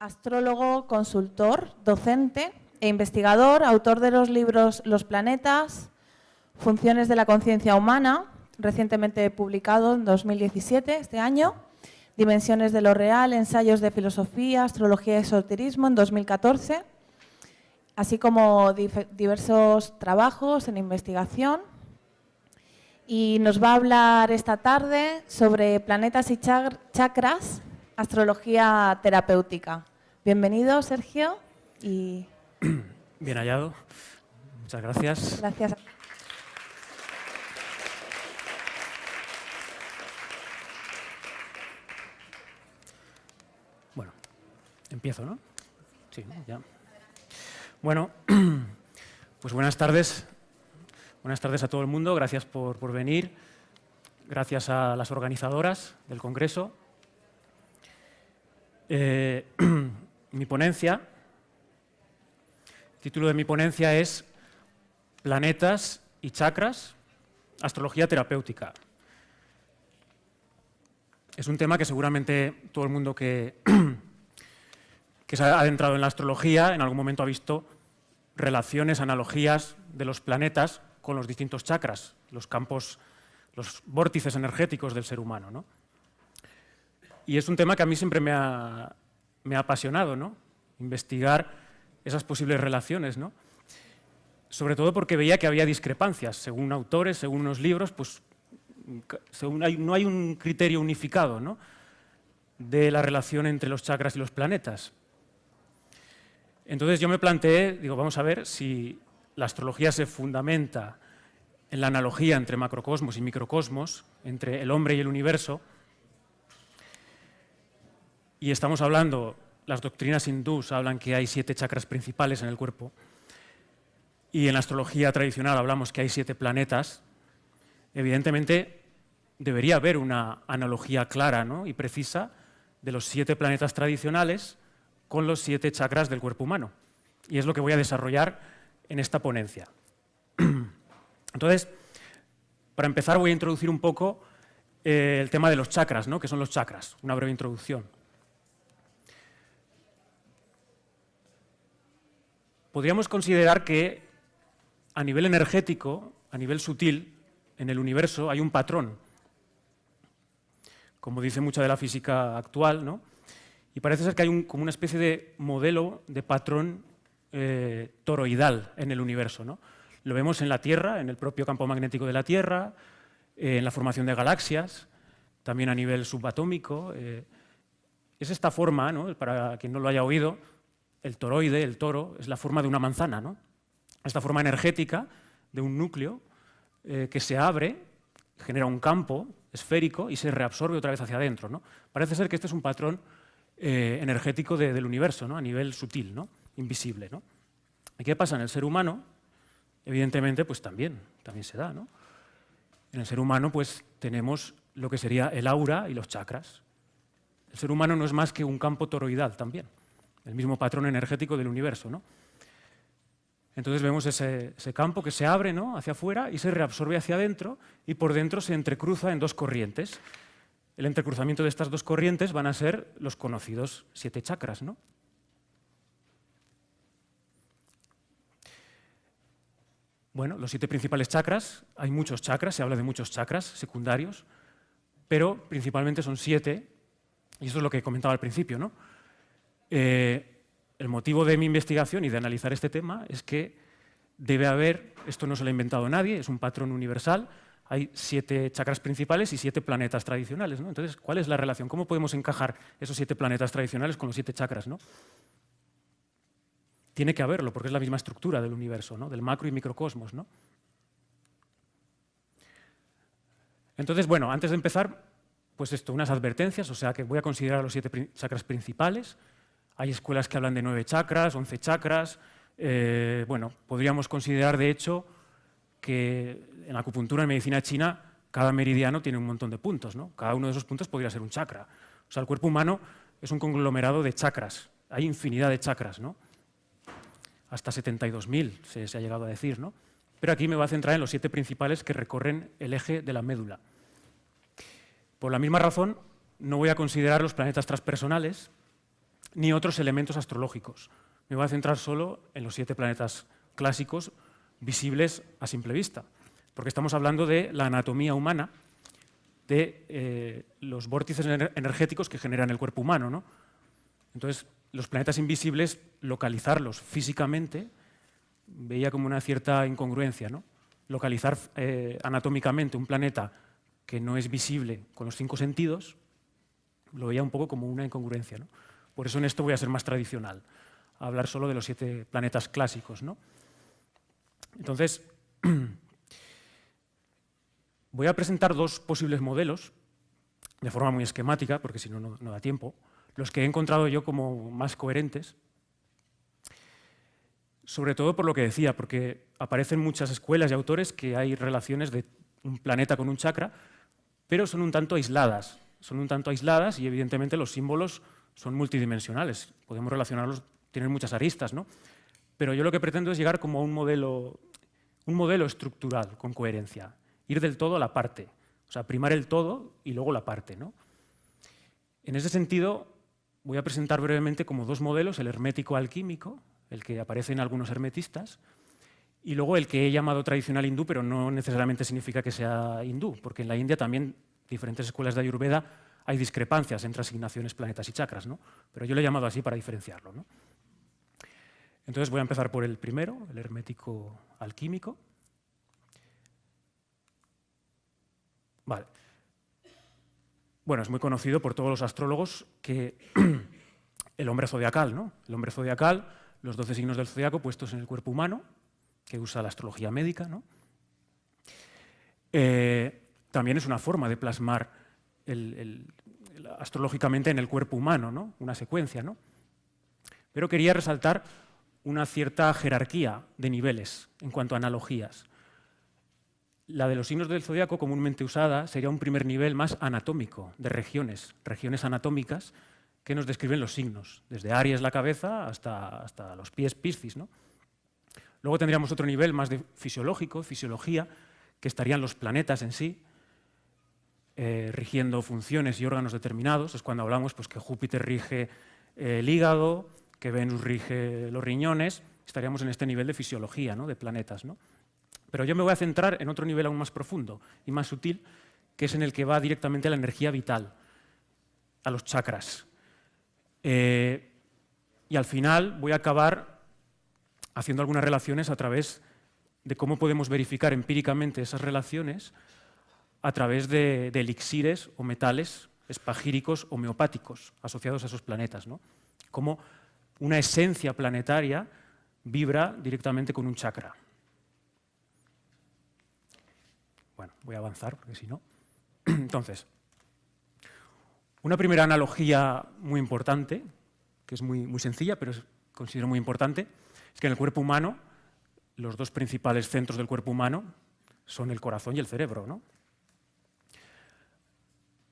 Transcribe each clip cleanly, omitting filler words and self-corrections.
astrólogo, consultor, docente e investigador, autor de los libros Los planetas, Funciones de la conciencia humana, recientemente publicado en 2017, este año, Dimensiones de lo real, ensayos de filosofía, astrología y esoterismo en 2014, así como diversos trabajos en investigación. Y nos va a hablar esta tarde sobre planetas y chakras, astrología terapéutica. Bienvenido, Sergio. Bien hallado. Muchas gracias. Gracias. Bueno, empiezo, ¿no? Sí, ya. Bueno, pues buenas tardes. Buenas tardes a todo el mundo. Gracias por venir. Gracias a las organizadoras del Congreso. Mi ponencia, el título de mi ponencia es Planetas y chakras, astrología terapéutica. Es un tema que seguramente todo el mundo que se ha adentrado en la astrología en algún momento ha visto relaciones, analogías de los planetas con los distintos chakras, los campos, los vórtices energéticos del ser humano, ¿no? Y es un tema que a mí siempre me ha apasionado, ¿no? Investigar esas posibles relaciones, ¿no? Sobre todo porque veía que había discrepancias, según autores, según unos libros, pues no hay un criterio unificado, ¿no?, de la relación entre los chakras y los planetas. Entonces yo me planteé, digo, vamos a ver si la astrología se fundamenta en la analogía entre macrocosmos y microcosmos, entre el hombre y el universo, y estamos hablando, las doctrinas hindús hablan que hay 7 chakras principales en el cuerpo, y en la astrología tradicional hablamos que hay 7 planetas. Evidentemente debería haber una analogía clara, ¿no?, y precisa de los 7 planetas tradicionales con los 7 chakras del cuerpo humano. Y es lo que voy a desarrollar en esta ponencia. Entonces, para empezar voy a introducir un poco el tema de los chakras, ¿no?, que son los chakras, una breve introducción. Podríamos considerar que a nivel energético, a nivel sutil, en el universo hay un patrón, como dice mucha de la física actual, ¿no? Y parece ser que hay como una especie de modelo de patrón toroidal en el universo, ¿no? Lo vemos en la Tierra, en el propio campo magnético de la Tierra, en la formación de galaxias, también a nivel subatómico. Es esta forma, ¿no?, para quien no lo haya oído, el toroide, el toro, es la forma de una manzana, ¿no? Esta forma energética de un núcleo que se abre, genera un campo esférico y se reabsorbe otra vez hacia adentro, ¿no? Parece ser que este es un patrón energético del universo, ¿no?, a nivel sutil, ¿no?, invisible, ¿no? ¿Y qué pasa en el ser humano? Evidentemente, pues también se da, ¿no? En el ser humano, pues tenemos lo que sería el aura y los chakras. El ser humano no es más que un campo toroidal también, el mismo patrón energético del universo, ¿no? Entonces vemos ese campo que se abre, ¿no?, hacia afuera y se reabsorbe hacia adentro, y por dentro se entrecruza en 2 corrientes. El entrecruzamiento de estas 2 corrientes van a ser los conocidos 7 chakras, ¿no? Bueno, los 7 principales chakras, hay muchos chakras, se habla de muchos chakras secundarios, pero principalmente son 7, y eso es lo que comentaba al principio, ¿no? El motivo de mi investigación y de analizar este tema es que debe haber, esto no se lo ha inventado nadie, es un patrón universal, hay 7 chakras principales y 7 planetas tradicionales, ¿no? Entonces, ¿cuál es la relación? ¿Cómo podemos encajar esos 7 planetas tradicionales con los 7 chakras, ¿no? Tiene que haberlo, porque es la misma estructura del universo, ¿no?, del macro y microcosmos, ¿no? Entonces, bueno, antes de empezar, pues esto, unas advertencias, o sea que voy a considerar los 7 chakras principales. Hay escuelas que hablan de 9 chakras, 11 chakras. Bueno, podríamos considerar, de hecho, que en la acupuntura, en medicina china, cada meridiano tiene un montón de puntos, ¿no? Cada uno de esos puntos podría ser un chakra. O sea, el cuerpo humano es un conglomerado de chakras. Hay infinidad de chakras, ¿no? Hasta 72.000 se ha llegado a decir, ¿no? Pero aquí me voy a centrar en los 7 principales que recorren el eje de la médula. Por la misma razón, no voy a considerar los planetas transpersonales, ni otros elementos astrológicos. Me voy a centrar solo en los 7 planetas clásicos visibles a simple vista, porque estamos hablando de la anatomía humana, de los vórtices energéticos que generan el cuerpo humano, ¿no? Entonces, los planetas invisibles, localizarlos físicamente, veía como una cierta incongruencia, ¿no? Localizar anatómicamente un planeta que no es visible con los 5 sentidos, lo veía un poco como una incongruencia, ¿no? Por eso en esto voy a ser más tradicional, a hablar solo de los 7 planetas clásicos, ¿no? Entonces, voy a presentar 2 posibles modelos, de forma muy esquemática, porque si no, no da tiempo, los que he encontrado yo como más coherentes, sobre todo por lo que decía, porque aparecen muchas escuelas y autores que hay relaciones de un planeta con un chakra, pero son un tanto aisladas. Son un tanto aisladas y evidentemente los símbolos son multidimensionales. Podemos relacionarlos, tienen muchas aristas, ¿no? Pero yo lo que pretendo es llegar como a un modelo estructural con coherencia, ir del todo a la parte, o sea, primar el todo y luego la parte, ¿no? En ese sentido, voy a presentar brevemente como 2 modelos, el hermético alquímico, el que aparece en algunos hermetistas, y luego el que he llamado tradicional hindú, pero no necesariamente significa que sea hindú, porque en la India también, diferentes escuelas de Ayurveda, hay discrepancias entre asignaciones, planetas y chakras, ¿no? Pero yo lo he llamado así para diferenciarlo, ¿no? Entonces voy a empezar por el primero, el hermético alquímico. Vale. Bueno, es muy conocido por todos los astrólogos que el hombre zodiacal, ¿no? El hombre zodiacal, los 12 signos del zodiaco puestos en el cuerpo humano, que usa la astrología médica, ¿no? También es una forma de plasmar astrológicamente en el cuerpo humano, ¿no? Una secuencia, ¿no? Pero quería resaltar una cierta jerarquía de niveles en cuanto a analogías. La de los signos del zodiaco, comúnmente usada, sería un primer nivel más anatómico, de regiones anatómicas que nos describen los signos, desde Aries la cabeza hasta los pies Piscis, ¿no? Luego tendríamos otro nivel más de fisiológico, fisiología, que estarían los planetas en sí, rigiendo funciones y órganos determinados. Es cuando hablamos pues, que Júpiter rige el hígado, que Venus rige los riñones. Estaríamos en este nivel de fisiología, ¿no? De planetas, ¿no? Pero yo me voy a centrar en otro nivel aún más profundo y más sutil, que es en el que va directamente a la energía vital, a los chakras. Y al final voy a acabar haciendo algunas relaciones a través de cómo podemos verificar empíricamente esas relaciones a través de elixires o metales espagíricos homeopáticos asociados a esos planetas, ¿no? Cómo una esencia planetaria vibra directamente con un chakra. Bueno, voy a avanzar porque si no... Entonces, una primera analogía muy importante, que es muy sencilla, pero considero muy importante, es que en el cuerpo humano, los 2 principales centros del cuerpo humano son el corazón y el cerebro, ¿no?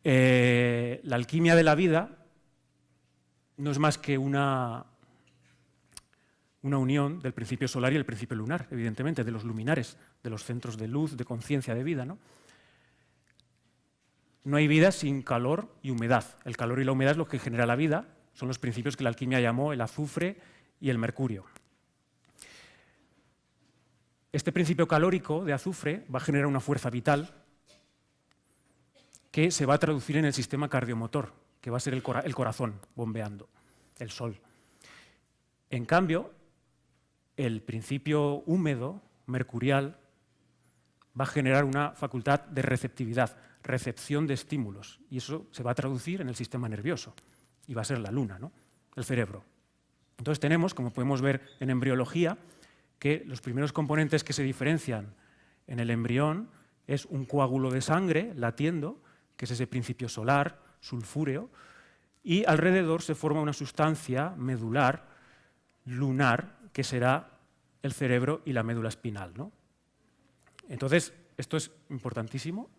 La alquimia de la vida no es más que una unión del principio solar y el principio lunar, evidentemente, de los luminares, de los centros de luz, de conciencia, de vida, ¿no? No hay vida sin calor y humedad. El calor y la humedad es lo que genera la vida, son los principios que la alquimia llamó el azufre y el mercurio. Este principio calórico de azufre va a generar una fuerza vital que se va a traducir en el sistema cardiomotor, que va a ser el corazón bombeando, el sol. En cambio, el principio húmedo, mercurial, va a generar una facultad de receptividad, recepción de estímulos, y eso se va a traducir en el sistema nervioso, y va a ser la luna, ¿no? El cerebro. Entonces tenemos, como podemos ver en embriología, que los primeros componentes que se diferencian en el embrión es un coágulo de sangre latiendo, que es ese principio solar, sulfúreo, y alrededor se forma una sustancia medular, lunar, que será el cerebro y la médula espinal, ¿no? Entonces, esto es importantísimo.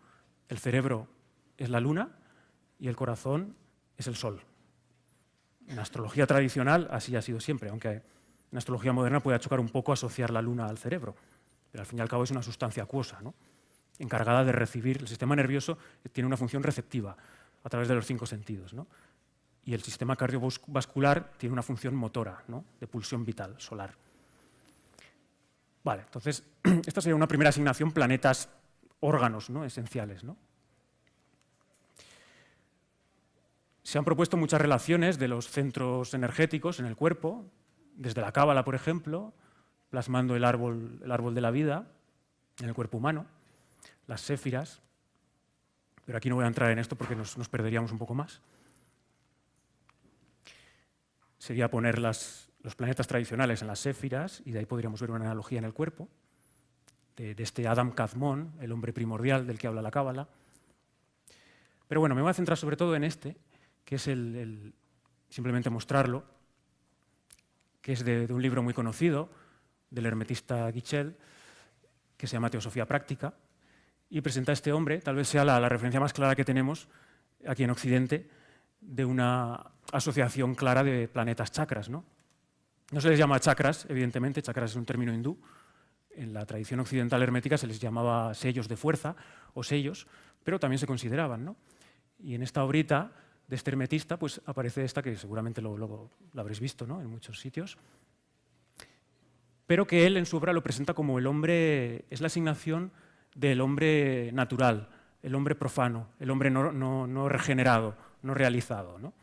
El cerebro es la luna y el corazón es el sol. En astrología tradicional así ha sido siempre, aunque en astrología moderna puede chocar un poco asociar la luna al cerebro, pero al fin y al cabo es una sustancia acuosa, ¿no? Encargada de recibir. El sistema nervioso tiene una función receptiva a través de los 5 sentidos, ¿no? y el sistema cardiovascular tiene una función motora, ¿no?, de pulsión vital solar. Vale, entonces, esta sería una primera asignación, planetas, órganos, ¿no?, esenciales, ¿no? Se han propuesto muchas relaciones de los centros energéticos en el cuerpo, desde la cábala, por ejemplo, plasmando el árbol de la vida en el cuerpo humano, las séfiras, pero aquí no voy a entrar en esto porque nos perderíamos un poco más. Sería poner los planetas tradicionales en las séfiras, y de ahí podríamos ver una analogía en el cuerpo, de este Adam Kadmon, el hombre primordial del que habla la cábala. Pero bueno, me voy a centrar sobre todo en este, que es simplemente mostrarlo, que es de un libro muy conocido, del hermetista Guichel, que se llama Teosofía Práctica, y presenta a este hombre, tal vez sea la referencia más clara que tenemos aquí en Occidente, de una asociación clara de planetas chakras, ¿no? No se les llama chakras, evidentemente, chakras es un término hindú. En la tradición occidental hermética se les llamaba sellos de fuerza o sellos, pero también se consideraban, ¿no? Y en esta obrita de este hermetista pues aparece esta, que seguramente luego la habréis visto, ¿no?, en muchos sitios, pero que él en su obra lo presenta como el hombre, es la asignación del hombre natural, el hombre profano, el hombre no regenerado, no realizado, ¿no?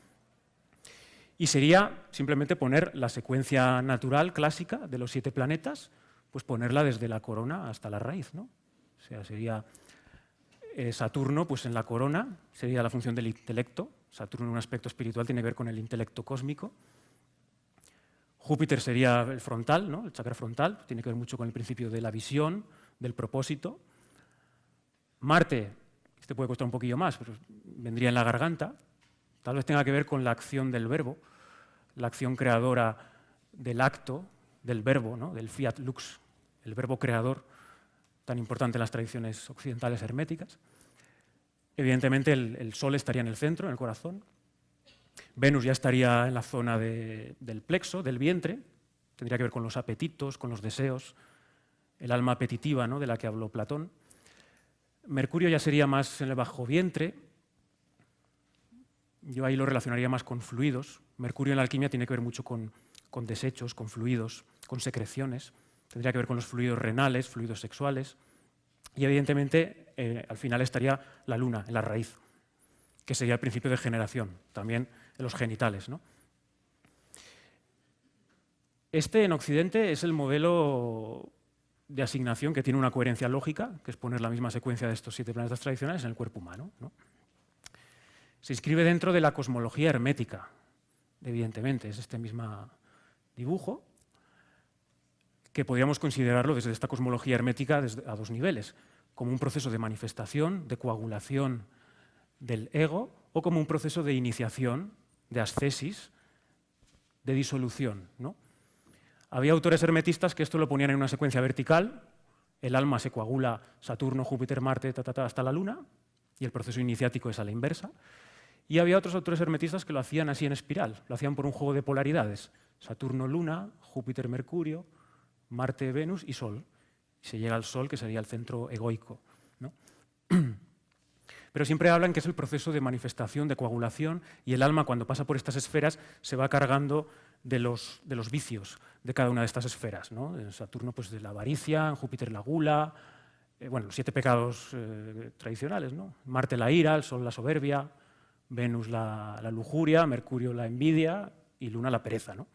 Y sería simplemente poner la secuencia natural clásica de los 7 planetas, pues ponerla desde la corona hasta la raíz, ¿no? O sea, sería Saturno, pues en la corona sería la función del intelecto. Saturno en un aspecto espiritual tiene que ver con el intelecto cósmico. Júpiter sería el frontal, ¿no?, el chakra frontal, tiene que ver mucho con el principio de la visión, del propósito. Marte, este puede costar un poquillo más, pero vendría en la garganta. Tal vez tenga que ver con la acción del verbo, la acción creadora del acto, del verbo, ¿no?, del fiat lux, el verbo creador, tan importante en las tradiciones occidentales herméticas. Evidentemente el Sol estaría en el centro, en el corazón. Venus ya estaría en la zona del plexo, del vientre, tendría que ver con los apetitos, con los deseos, el alma apetitiva, ¿no?, de la que habló Platón. Mercurio ya sería más en el bajo vientre, yo ahí lo relacionaría más con fluidos. Mercurio en la alquimia tiene que ver mucho con desechos, con fluidos, con secreciones, tendría que ver con los fluidos renales, fluidos sexuales, y evidentemente al final estaría la luna en la raíz, que sería el principio de generación, también en los genitales, ¿no? Este en Occidente es el modelo de asignación que tiene una coherencia lógica, que es poner la misma secuencia de estos 7 planetas tradicionales en el cuerpo humano, ¿no? Se inscribe dentro de la cosmología hermética, evidentemente, es este mismo dibujo, que podríamos considerarlo desde esta cosmología hermética a 2 niveles, como un proceso de manifestación, de coagulación del ego, o como un proceso de iniciación, de ascesis, de disolución, ¿no? Había autores hermetistas que esto lo ponían en una secuencia vertical, el alma se coagula Saturno, Júpiter, Marte, hasta la Luna, y el proceso iniciático es a la inversa. Y había otros autores hermetistas que lo hacían así en espiral, lo hacían por un juego de polaridades, Saturno-Luna, Júpiter-Mercurio, Marte-Venus y Sol. Y se llega al Sol, que sería el centro egoico, ¿no? Pero siempre hablan que es el proceso de manifestación, de coagulación, y el alma, cuando pasa por estas esferas, se va cargando de los vicios de cada una de estas esferas, ¿no? En Saturno, pues de la avaricia, en Júpiter la gula, bueno, los 7 pecados tradicionales, ¿no? Marte la ira, el Sol la soberbia, Venus la lujuria, Mercurio la envidia y Luna la pereza, ¿no?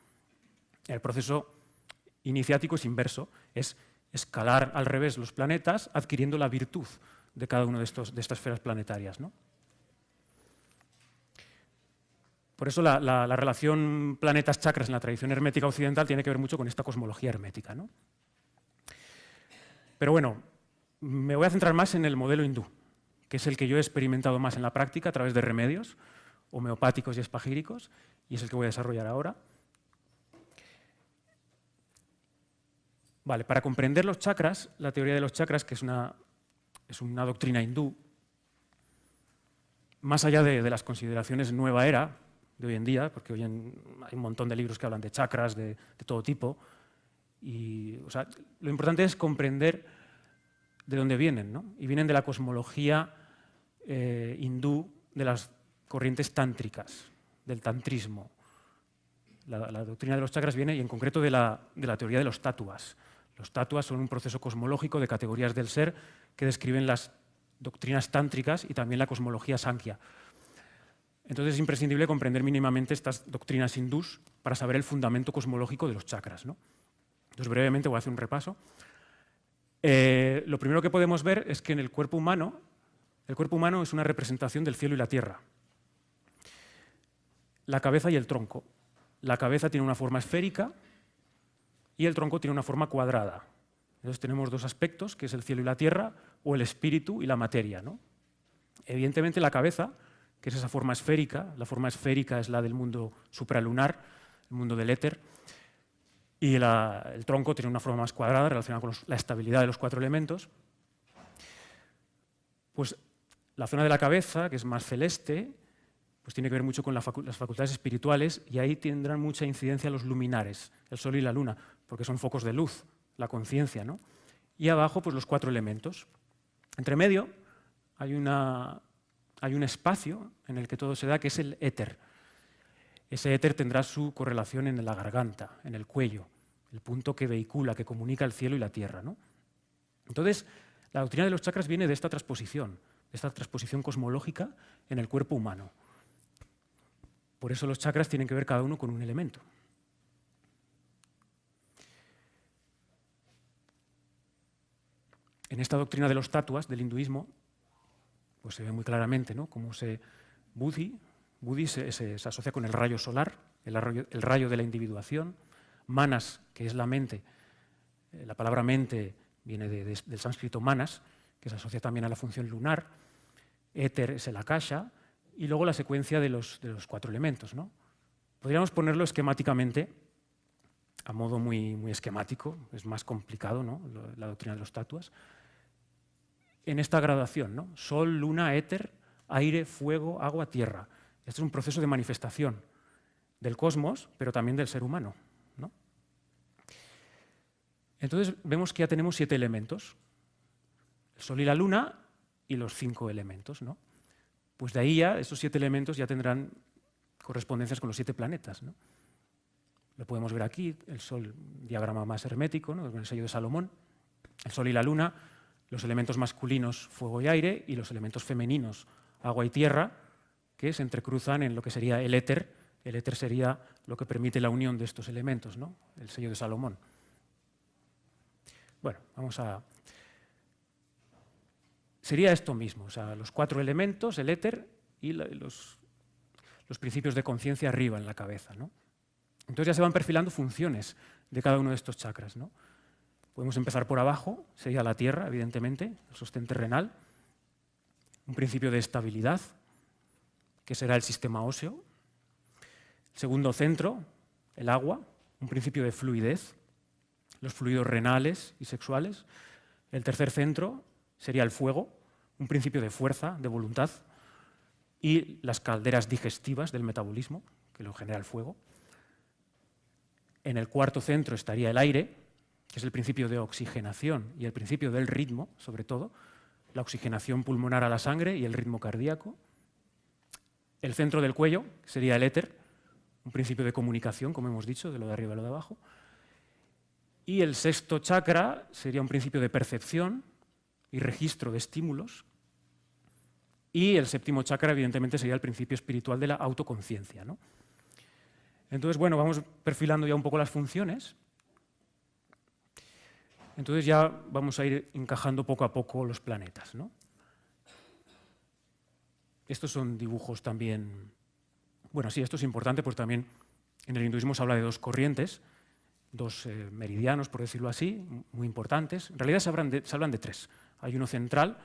El proceso iniciático es inverso, es escalar al revés los planetas adquiriendo la virtud de cada una de estas esferas planetarias, ¿no? Por eso la relación planetas-chakras en la tradición hermética occidental tiene que ver mucho con esta cosmología hermética, ¿no? Pero bueno, me voy a centrar más en el modelo hindú, que es el que yo he experimentado más en la práctica a través de remedios homeopáticos y espagíricos, y es el que voy a desarrollar ahora. Vale, para comprender los chakras, la teoría de los chakras, que es una doctrina hindú, más allá de las consideraciones nueva era de hoy en día, porque hoy hay un montón de libros que hablan de chakras de todo tipo, y o sea, lo importante es comprender de dónde vienen, ¿no? Y vienen de la cosmología hindú de las corrientes tántricas, del tantrismo. La doctrina de los chakras viene, y en concreto, de la teoría de los tattvas. Los tattvas son un proceso cosmológico de categorías del ser que describen las doctrinas tántricas y también la cosmología Sankhya. Entonces es imprescindible comprender mínimamente estas doctrinas hindús para saber el fundamento cosmológico de los chakras, ¿no? Entonces, brevemente voy a hacer un repaso. Lo primero que podemos ver es que en el cuerpo humano es una representación del cielo y la tierra. La cabeza y el tronco. La cabeza tiene una forma esférica y el tronco tiene una forma cuadrada. Entonces tenemos dos aspectos, que es el cielo y la tierra, o el espíritu y la materia, ¿no? Evidentemente la cabeza, que es esa forma esférica, la forma esférica es la del mundo supralunar, el mundo del éter, y el tronco tiene una forma más cuadrada relacionada con la estabilidad de los 4 elementos. Pues la zona de la cabeza, que es más celeste, pues tiene que ver mucho con las facultades espirituales, y ahí tendrán mucha incidencia los luminares, el sol y la luna, porque son focos de luz, la conciencia, ¿no? Y abajo, pues los 4 elementos. Entre medio hay un espacio en el que todo se da, que es el éter. Ese éter tendrá su correlación en la garganta, en el cuello, el punto que vehicula, que comunica el cielo y la tierra, ¿no? Entonces, la doctrina de los chakras viene de esta transposición cosmológica en el cuerpo humano. Por eso los chakras tienen que ver cada uno con un elemento. En esta doctrina de los tattvas del hinduismo, pues se ve muy claramente, ¿no?, cómo Buddhi se asocia con el rayo solar, el rayo de la individuación. Manas, que es la mente, la palabra mente viene del sánscrito manas, que se asocia también a la función lunar. Éter es el akasha, y luego la secuencia de los 4 elementos, ¿no? Podríamos ponerlo esquemáticamente, a modo muy esquemático, es más complicado, ¿no?, la doctrina de los tattvas, en esta gradación, ¿no? Sol, luna, éter, aire, fuego, agua, tierra. Este es un proceso de manifestación del cosmos, pero también del ser humano, ¿no? Entonces vemos que ya tenemos 7 elementos, el sol y la luna y los 5 elementos, ¿no? Pues de ahí ya, esos 7 elementos ya tendrán correspondencias con los 7 planetas, ¿no? Lo podemos ver aquí, el Sol, diagrama más hermético, ¿no?, con el sello de Salomón. El Sol y la Luna, los elementos masculinos, fuego y aire, y los elementos femeninos, agua y tierra, que se entrecruzan en lo que sería el éter. El éter sería lo que permite la unión de estos elementos, ¿no?, el sello de Salomón. Bueno, sería esto mismo, o sea, los 4 elementos, el éter y los principios de conciencia arriba en la cabeza, ¿no? Entonces ya se van perfilando funciones de cada uno de estos chakras, ¿no? Podemos empezar por abajo, sería la tierra, evidentemente, el sostén terrenal, un principio de estabilidad, que será el sistema óseo. El segundo centro, el agua, un principio de fluidez, los fluidos renales y sexuales. El tercer centro sería el fuego, un principio de fuerza, de voluntad, y las calderas digestivas del metabolismo, que lo genera el fuego. En el cuarto centro estaría el aire, que es el principio de oxigenación y el principio del ritmo, sobre todo, la oxigenación pulmonar a la sangre y el ritmo cardíaco. El centro del cuello sería el éter, un principio de comunicación, como hemos dicho, de lo de arriba a lo de abajo. Y el sexto chakra sería un principio de percepción y registro de estímulos. Y el séptimo chakra, evidentemente, sería el principio espiritual de la autoconciencia, ¿no? Entonces, bueno, vamos perfilando ya un poco las funciones. Entonces ya vamos a ir encajando poco a poco los planetas, ¿no? Estos son dibujos también... Bueno, sí, esto es importante, pues también en el hinduismo se habla de 2 corrientes, 2 meridianos, por decirlo así, muy importantes. En realidad se hablan de 3. Hay uno central,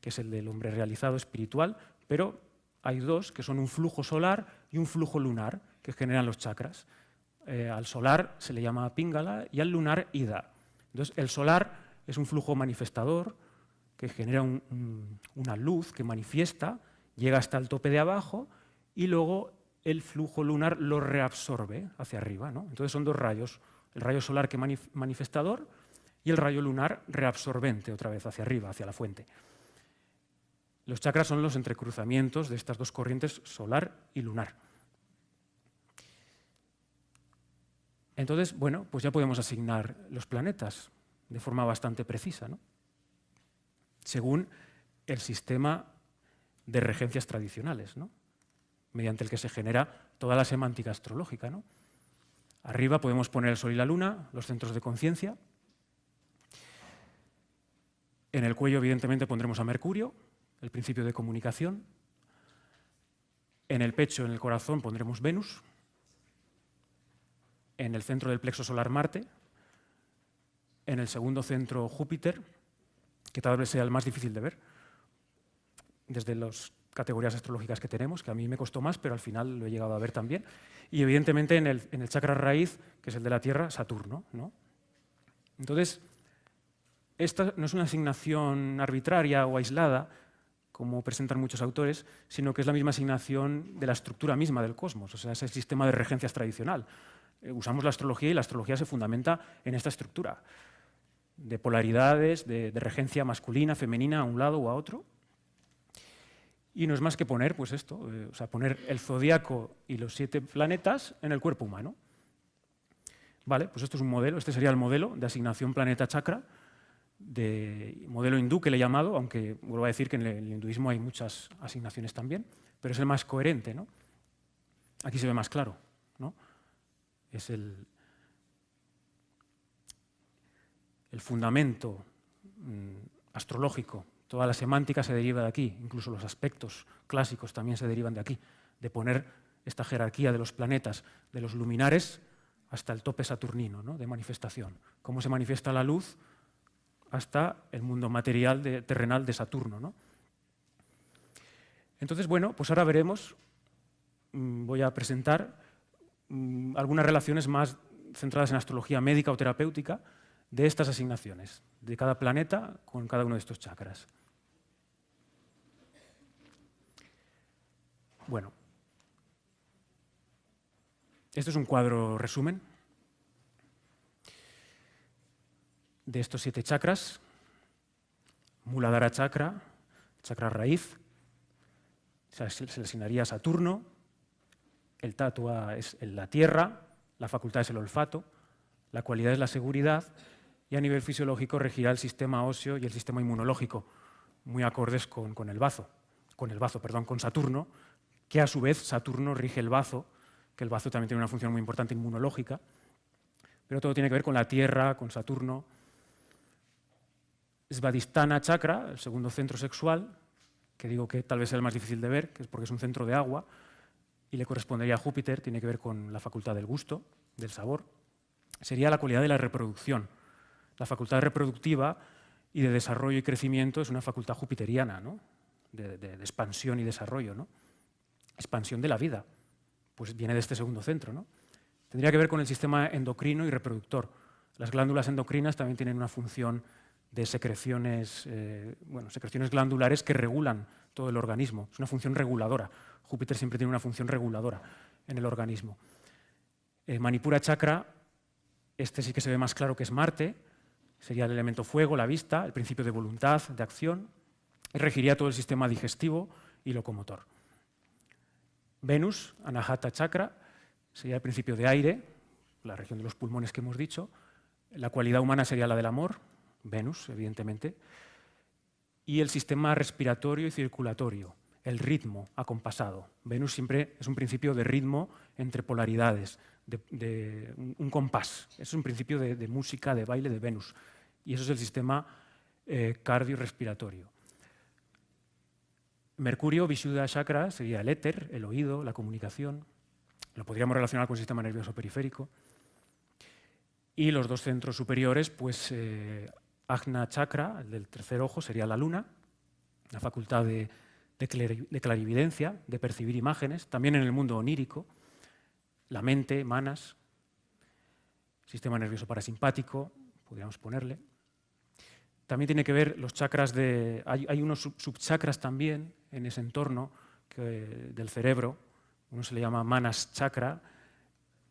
que es el del hombre realizado espiritual, pero hay 2 que son un flujo solar y un flujo lunar, que generan los chakras. Al solar se le llama Pingala y al lunar Ida. Entonces, el solar es un flujo manifestador que genera una luz que manifiesta, llega hasta el tope de abajo y luego el flujo lunar lo reabsorbe hacia arriba, ¿no? Entonces son 2 rayos, el rayo solar que manifestador y el rayo lunar reabsorbente otra vez hacia arriba, hacia la fuente. Los chakras son los entrecruzamientos de estas 2 corrientes, solar y lunar. Entonces, bueno, pues ya podemos asignar los planetas de forma bastante precisa, ¿no? Según el sistema de regencias tradicionales, ¿no? Mediante el que se genera toda la semántica astrológica, ¿no? Arriba podemos poner el Sol y la Luna, los centros de conciencia. En el cuello, evidentemente, pondremos a Mercurio, el principio de comunicación. En el pecho, en el corazón, pondremos Venus. En el centro del plexo solar, Marte. En el segundo centro, Júpiter, que tal vez sea el más difícil de ver, desde las categorías astrológicas que tenemos, que a mí me costó más, pero al final lo he llegado a ver también. Y evidentemente en el chakra raíz, que es el de la Tierra, Saturno, ¿no? Entonces, esta no es una asignación arbitraria o aislada, como presentan muchos autores, sino que es la misma asignación de la estructura misma del cosmos, o sea, es el sistema de regencias tradicional. Usamos la astrología y la astrología se fundamenta en esta estructura de polaridades, de regencia masculina, femenina, a un lado o a otro. Y no es más que poner, pues esto, o sea, poner el zodiaco y los 7 planetas en el cuerpo humano. Vale, pues esto es un modelo, este sería el modelo de asignación planeta-chakra, de modelo hindú que le he llamado, aunque vuelvo a decir que en el hinduismo hay muchas asignaciones también, pero es el más coherente, ¿no? Aquí se ve más claro, ¿no? Es el fundamento astrológico. Toda la semántica se deriva de aquí, incluso los aspectos clásicos también se derivan de aquí, de poner esta jerarquía de los planetas, de los luminares, hasta el tope saturnino, ¿no? De manifestación. Cómo se manifiesta la luz hasta el mundo material terrenal de Saturno, ¿no? Entonces, bueno, pues ahora veremos, voy a presentar algunas relaciones más centradas en astrología médica o terapéutica de estas asignaciones, de cada planeta con cada uno de estos chakras. Bueno, esto es un cuadro resumen de estos 7 chakras. Muladhara chakra, chakra raíz, se le asignaría a Saturno. El tatua es la tierra, la facultad es el olfato, la cualidad es la seguridad y a nivel fisiológico regirá el sistema óseo y el sistema inmunológico, muy acordes con Saturno, que a su vez Saturno rige el bazo, que el bazo también tiene una función muy importante inmunológica, pero todo tiene que ver con la tierra, con Saturno. Svadhisthana chakra, el segundo centro sexual, que digo que tal vez sea el más difícil de ver, que es porque es un centro de agua, y le correspondería a Júpiter, tiene que ver con la facultad del gusto, del sabor. Sería la cualidad de la reproducción. La facultad reproductiva y de desarrollo y crecimiento es una facultad jupiteriana, ¿no? de expansión y desarrollo, ¿no? Expansión de la vida, pues viene de este segundo centro, ¿no? Tendría que ver con el sistema endocrino y reproductor. Las glándulas endocrinas también tienen una función de secreciones, secreciones glandulares que regulan todo el organismo. Es una función reguladora. Júpiter siempre tiene una función reguladora en el organismo. Manipura chakra, este sí que se ve más claro que es Marte, sería el elemento fuego, la vista, el principio de voluntad, de acción, y regiría todo el sistema digestivo y locomotor. Venus, Anahata chakra, sería el principio de aire, la región de los pulmones que hemos dicho. La cualidad humana sería la del amor, Venus, evidentemente. Y el sistema respiratorio y circulatorio, el ritmo acompasado. Venus siempre es un principio de ritmo entre polaridades, de un compás. Es un principio de música, de baile de Venus. Y eso es el sistema cardiorrespiratorio. Mercurio, Vishuddha chakra, sería el éter, el oído, la comunicación. Lo podríamos relacionar con el sistema nervioso periférico. Y los 2 centros superiores, pues Ajna chakra, el del tercer ojo, sería la luna, la facultad de clarividencia, de percibir imágenes, también en el mundo onírico, la mente, manas, sistema nervioso parasimpático, podríamos ponerle. También tiene que ver los chakras de... Hay unos subchakras también en ese entorno del cerebro, uno se le llama Manas chakra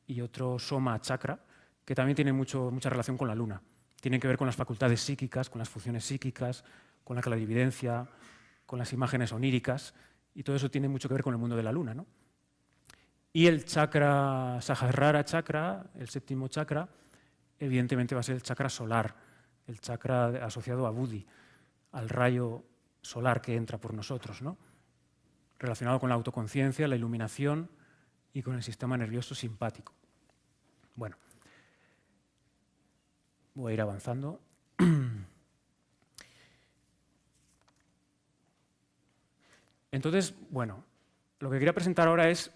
y otro Soma chakra, que también tienen mucha relación con la luna. Tienen que ver con las facultades psíquicas, con las funciones psíquicas, con la clarividencia, con las imágenes oníricas, y todo eso tiene mucho que ver con el mundo de la luna, ¿no? Y el chakra Sahasrara chakra, el séptimo chakra, evidentemente va a ser el chakra solar, el chakra asociado a Buddhi, al rayo solar que entra por nosotros, ¿no? Relacionado con la autoconciencia, la iluminación y con el sistema nervioso simpático. Bueno, voy a ir avanzando. Entonces, bueno, lo que quería presentar ahora es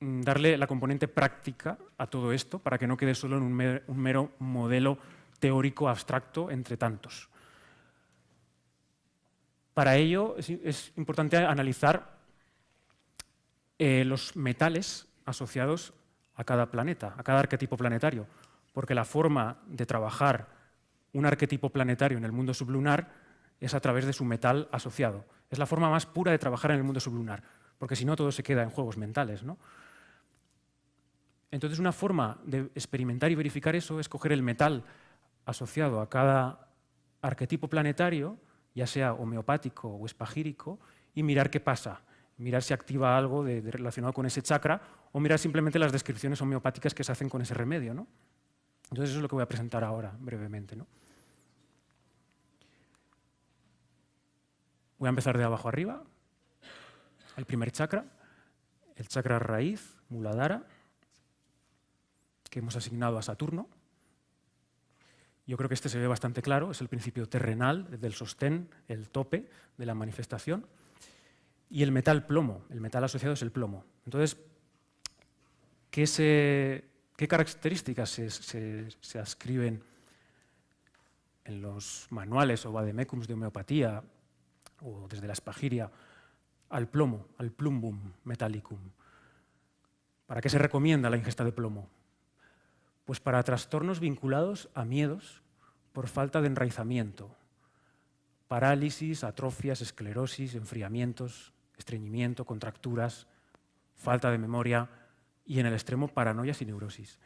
darle la componente práctica a todo esto para que no quede solo en un mero modelo teórico abstracto entre tantos. Para ello es importante analizar los metales asociados a cada planeta, a cada arquetipo planetario, porque la forma de trabajar un arquetipo planetario en el mundo sublunar es a través de su metal asociado. Es la forma más pura de trabajar en el mundo sublunar, porque si no todo se queda en juegos mentales, ¿no? Entonces una forma de experimentar y verificar eso es coger el metal asociado a cada arquetipo planetario, ya sea homeopático o espagírico, y mirar qué pasa, mirar si activa algo relacionado con ese chakra o mirar simplemente las descripciones homeopáticas que se hacen con ese remedio, ¿no? Entonces eso es lo que voy a presentar ahora, brevemente, ¿no? Voy a empezar de abajo arriba. El primer chakra, el chakra raíz, Muladhara, que hemos asignado a Saturno. Yo creo que este se ve bastante claro, es el principio terrenal, del sostén, el tope de la manifestación. Y el metal plomo, el metal asociado es el plomo. Entonces, ¿qué características se ascriben en los manuales o vademecums de homeopatía o desde la espagiria al plomo, al plumbum metallicum? ¿Para qué se recomienda la ingesta de plomo? Pues para trastornos vinculados a miedos por falta de enraizamiento, parálisis, atrofias, esclerosis, enfriamientos, estreñimiento, contracturas, falta de memoria y en el extremo paranoias y neurosis.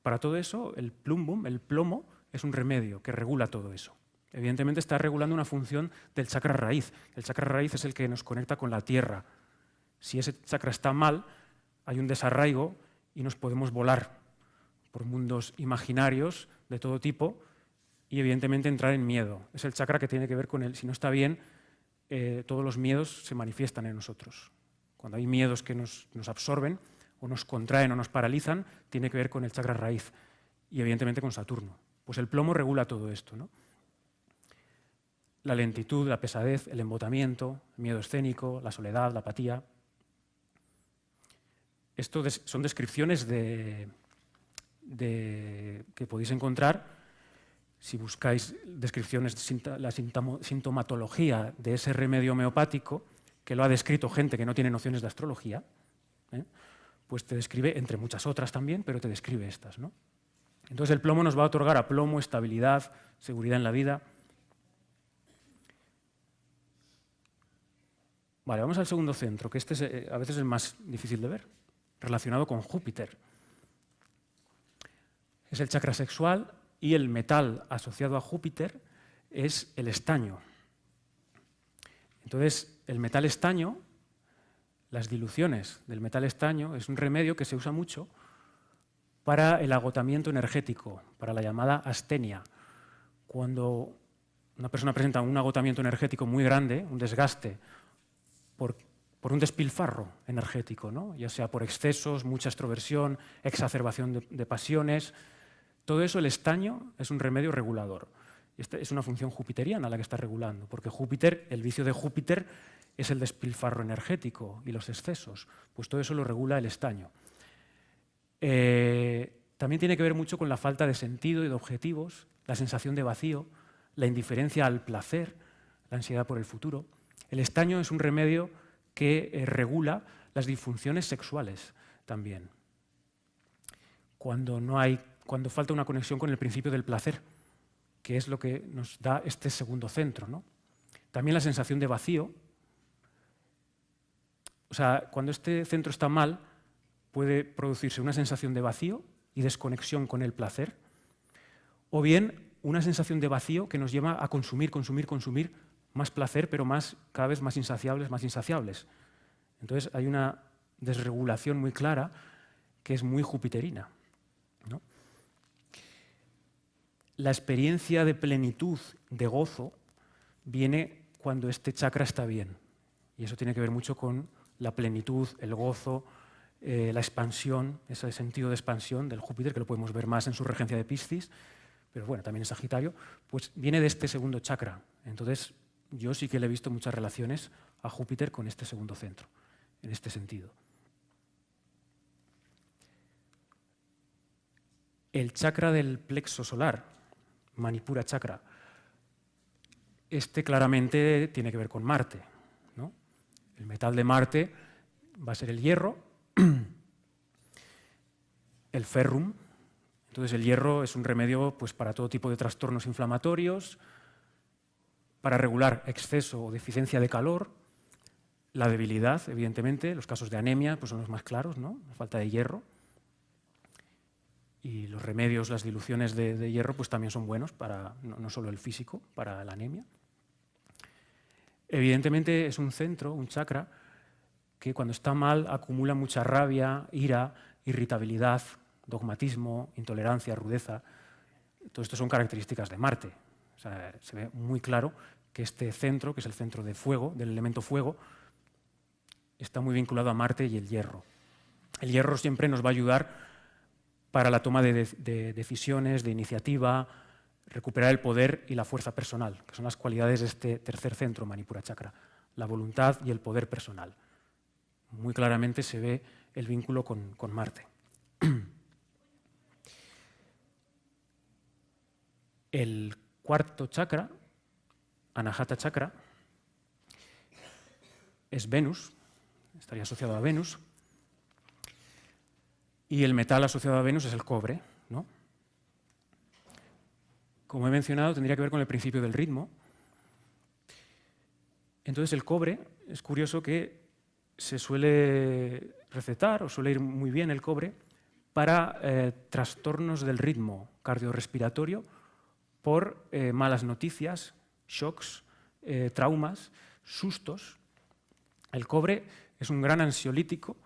Para todo eso, el plumbum, el plomo, es un remedio que regula todo eso. Evidentemente está regulando una función del chakra raíz. El chakra raíz es el que nos conecta con la tierra. Si ese chakra está mal, hay un desarraigo y nos podemos volar por mundos imaginarios de todo tipo y evidentemente entrar en miedo. Es el chakra que tiene que ver con si no está bien, todos los miedos se manifiestan en nosotros. Cuando hay miedos que nos absorben o nos contraen o nos paralizan, tiene que ver con el chakra raíz y evidentemente con Saturno. Pues el plomo regula todo esto, ¿no? La lentitud, la pesadez, el embotamiento, el miedo escénico, la soledad, la apatía. Esto son descripciones que podéis encontrar si buscáis descripciones de la sintomatología de ese remedio homeopático, que lo ha descrito gente que no tiene nociones de astrología, pues te describe, entre muchas otras también, pero te describe estas, ¿no? Entonces el plomo nos va a otorgar a plomo estabilidad, seguridad en la vida. Vale, vamos al segundo centro, que este es, a veces es el más difícil de ver, relacionado con Júpiter. Es el chakra sexual y el metal asociado a Júpiter es el estaño. Entonces, el metal estaño, las diluciones del metal estaño, es un remedio que se usa mucho para el agotamiento energético, para la llamada astenia. Cuando una persona presenta un agotamiento energético muy grande, un desgaste, por un despilfarro energético, ¿no? Ya sea por excesos, mucha extroversión, exacerbación de pasiones. Todo eso, el estaño, es un remedio regulador. Esta es una función jupiteriana la que está regulando, porque Júpiter, el vicio de Júpiter es el despilfarro energético y los excesos. Pues todo eso lo regula el estaño. También tiene que ver mucho con la falta de sentido y de objetivos, la sensación de vacío, la indiferencia al placer, la ansiedad por el futuro. El estaño es un remedio que regula las disfunciones sexuales también. Cuando falta una conexión con el principio del placer, que es lo que nos da este segundo centro, ¿no? También la sensación de vacío. O sea, cuando este centro está mal, puede producirse una sensación de vacío y desconexión con el placer, o bien una sensación de vacío que nos lleva a consumir más placer, pero cada vez más insaciables. Entonces hay una desregulación muy clara que es muy jupiterina, ¿no? La experiencia de plenitud, de gozo, viene cuando este chakra está bien. Y eso tiene que ver mucho con la plenitud, el gozo, la expansión, ese sentido de expansión del Júpiter, que lo podemos ver más en su regencia de Piscis, pero bueno, también en Sagitario, pues viene de este segundo chakra. Entonces, yo sí que le he visto muchas relaciones a Júpiter con este segundo centro, en este sentido. El chakra del plexo solar, Manipura chakra, este claramente tiene que ver con Marte, ¿no? El metal de Marte va a ser el hierro, el ferrum. Entonces el hierro es un remedio pues, para todo tipo de trastornos inflamatorios, para regular exceso o deficiencia de calor, la debilidad, evidentemente, los casos de anemia pues, son los más claros, ¿no? La falta de hierro. Y los remedios, las diluciones de hierro pues, también son buenos, para, no solo el físico, para la anemia. Evidentemente es un centro, un chakra, que cuando está mal acumula mucha rabia, ira, irritabilidad, dogmatismo, intolerancia, rudeza. Todo esto son características de Marte. O sea, se ve muy claro que este centro, que es el centro de fuego, del elemento fuego, está muy vinculado a Marte y el hierro. El hierro siempre nos va a ayudar para la toma de decisiones, de iniciativa, recuperar el poder y la fuerza personal, que son las cualidades de este tercer centro, Manipura chakra, la voluntad y el poder personal. Muy claramente se ve el vínculo con Marte. El cuarto chakra, Anahata chakra, es Venus, estaría asociado a Venus, y el metal asociado a Venus es el cobre, ¿no? Como he mencionado, tendría que ver con el principio del ritmo. Entonces el cobre, es curioso que se suele recetar, o suele ir muy bien el cobre, para trastornos del ritmo cardiorrespiratorio por malas noticias, shocks, traumas, sustos. El cobre es un gran ansiolítico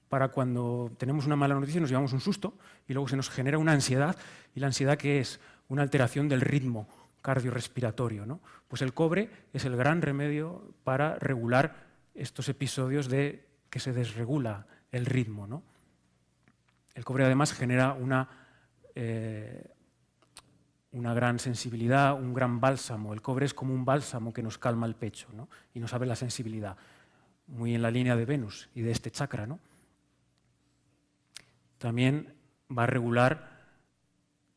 para cuando tenemos una mala noticia, nos llevamos un susto y luego se nos genera una ansiedad, y la ansiedad que es una alteración del ritmo cardiorrespiratorio, ¿no? Pues el cobre es el gran remedio para regular estos episodios de que se desregula el ritmo, ¿no? El cobre además genera una gran sensibilidad, un gran bálsamo. El cobre es como un bálsamo que nos calma el pecho, ¿no? Y nos abre la sensibilidad, muy en la línea de Venus y de este chakra, ¿no? También va a regular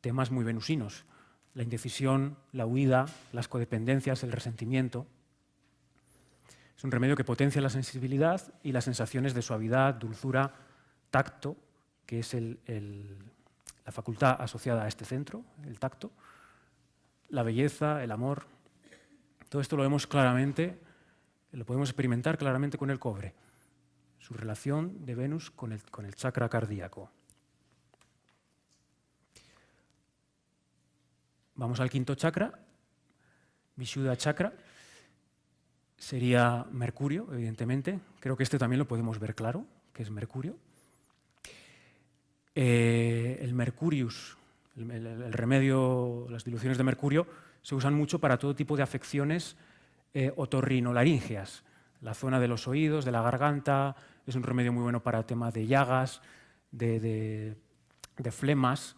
temas muy venusinos, la indecisión, la huida, las codependencias, el resentimiento. Es un remedio que potencia la sensibilidad y las sensaciones de suavidad, dulzura, tacto, que es la facultad asociada a este centro, el tacto, la belleza, el amor. Todo esto lo vemos claramente, lo podemos experimentar claramente con el cobre, su relación de Venus con el chakra cardíaco. Vamos al quinto chakra, Vishuddha chakra. Sería Mercurio, evidentemente. Creo que este también lo podemos ver claro, que es Mercurio. El Mercurius, el remedio, las diluciones de mercurio, se usan mucho para todo tipo de afecciones otorrinolaringeas. La zona de los oídos, de la garganta, es un remedio muy bueno para temas de llagas, de flemas,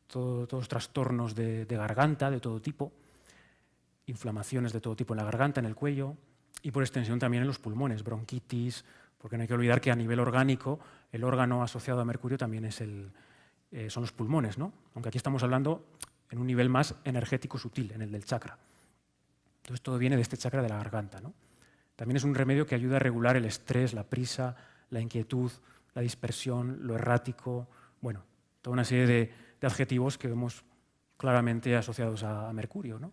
todos trastornos de garganta de todo tipo, inflamaciones de todo tipo en la garganta, en el cuello, y por extensión también en los pulmones, bronquitis, porque no hay que olvidar que a nivel orgánico el órgano asociado a mercurio también son los pulmones, ¿no? Aunque aquí estamos hablando en un nivel más energético sutil, en el del chakra. Entonces todo viene de este chakra de la garganta, ¿no? También es un remedio que ayuda a regular el estrés, la prisa, la inquietud, la dispersión, lo errático, bueno, toda una serie de adjetivos que vemos claramente asociados a mercurio, ¿no?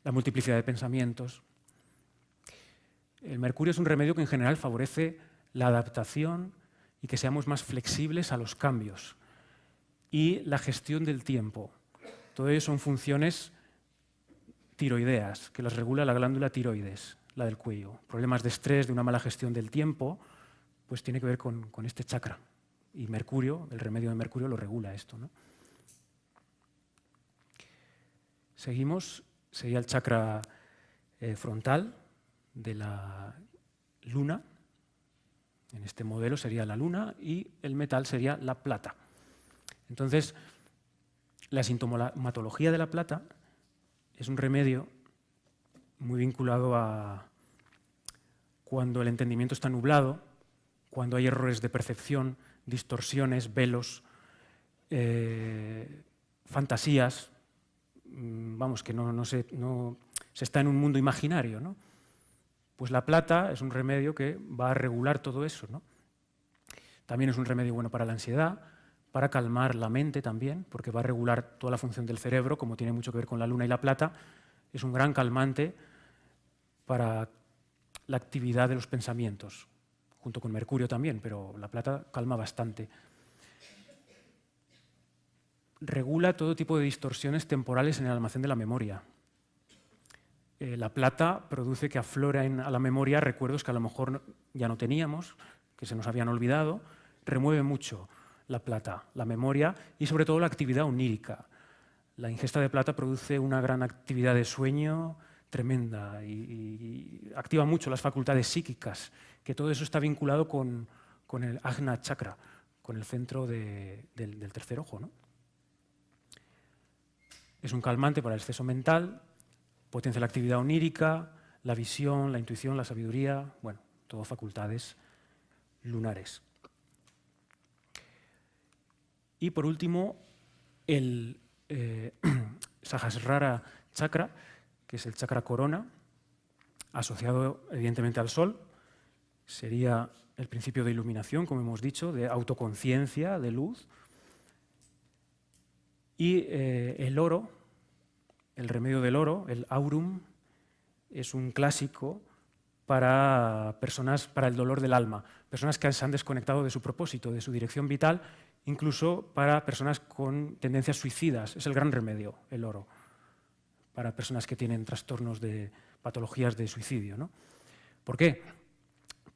La multiplicidad de pensamientos. El mercurio es un remedio que en general favorece la adaptación y que seamos más flexibles a los cambios. Y la gestión del tiempo. Todo ello son funciones tiroideas, que las regula la glándula tiroides, la del cuello. Problemas de estrés, de una mala gestión del tiempo, pues tiene que ver con este chakra. Y Mercurio, el remedio de Mercurio, lo regula esto, ¿no? Seguimos, sería el chakra frontal de la luna. En este modelo sería la luna y el metal sería la plata. Entonces, la sintomatología de la plata es un remedio muy vinculado a cuando el entendimiento está nublado, cuando hay errores de percepción, distorsiones, velos, fantasías, vamos, que no se está en un mundo imaginario, ¿no? Pues la plata es un remedio que va a regular todo eso, ¿no? También es un remedio bueno para la ansiedad, para calmar la mente también, porque va a regular toda la función del cerebro, como tiene mucho que ver con la luna y la plata. Es un gran calmante para la actividad de los pensamientos, junto con Mercurio también, pero la plata calma bastante. Regula todo tipo de distorsiones temporales en el almacén de la memoria. La plata produce que afloren a la memoria recuerdos que a lo mejor ya no teníamos, que se nos habían olvidado. Remueve mucho la plata, la memoria y sobre todo la actividad onírica. La ingesta de plata produce una gran actividad de sueño tremenda y activa mucho las facultades psíquicas, que todo eso está vinculado con el Ajna Chakra, con el centro del tercer ojo, ¿no? Es un calmante para el exceso mental, potencia la actividad onírica, la visión, la intuición, la sabiduría, bueno, todo facultades lunares. Y por último, el Sahasrara Chakra, que es el chakra corona, asociado evidentemente al Sol, sería el principio de iluminación, como hemos dicho, de autoconciencia, de luz. Y el oro, el remedio del oro, el aurum, es un clásico para personas, para el dolor del alma, personas que se han desconectado de su propósito, de su dirección vital, incluso para personas con tendencias suicidas. Es el gran remedio, el oro, para personas que tienen trastornos de patologías de suicidio, ¿no? ¿Por qué?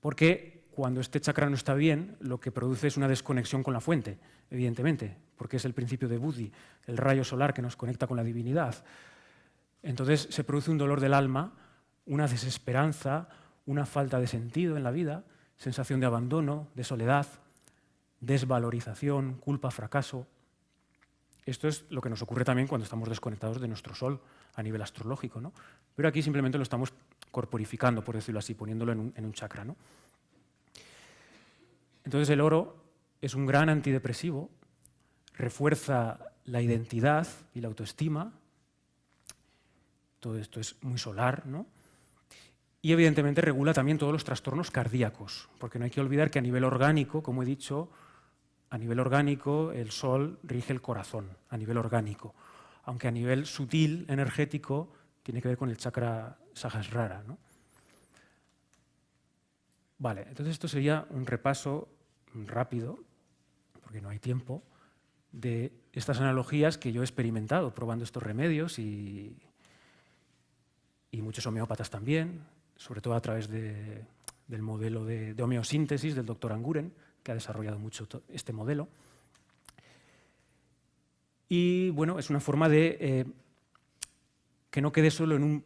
Porque cuando este chakra no está bien, lo que produce es una desconexión con la fuente, evidentemente, porque es el principio de Buddhi, el rayo solar que nos conecta con la divinidad. Entonces se produce un dolor del alma, una desesperanza, una falta de sentido en la vida, sensación de abandono, de soledad, desvalorización, culpa, fracaso. Esto es lo que nos ocurre también cuando estamos desconectados de nuestro Sol a nivel astrológico, ¿no? Pero aquí simplemente lo estamos corporificando, por decirlo así, poniéndolo en un chakra, ¿no? Entonces el oro es un gran antidepresivo, refuerza la identidad y la autoestima. Todo esto es muy solar, ¿no? Y evidentemente regula también todos los trastornos cardíacos, porque no hay que olvidar que a nivel orgánico, como he dicho, a nivel orgánico el Sol rige el corazón, a nivel orgánico, aunque a nivel sutil, energético, tiene que ver con el chakra Sahasrara, ¿no? Vale, entonces esto sería un repaso rápido, porque no hay tiempo, de estas analogías que yo he experimentado probando estos remedios y muchos homeópatas también, sobre todo a través del modelo de homeosíntesis del doctor Anguren, que ha desarrollado mucho este modelo. Y bueno, es una forma de que no quede solo en un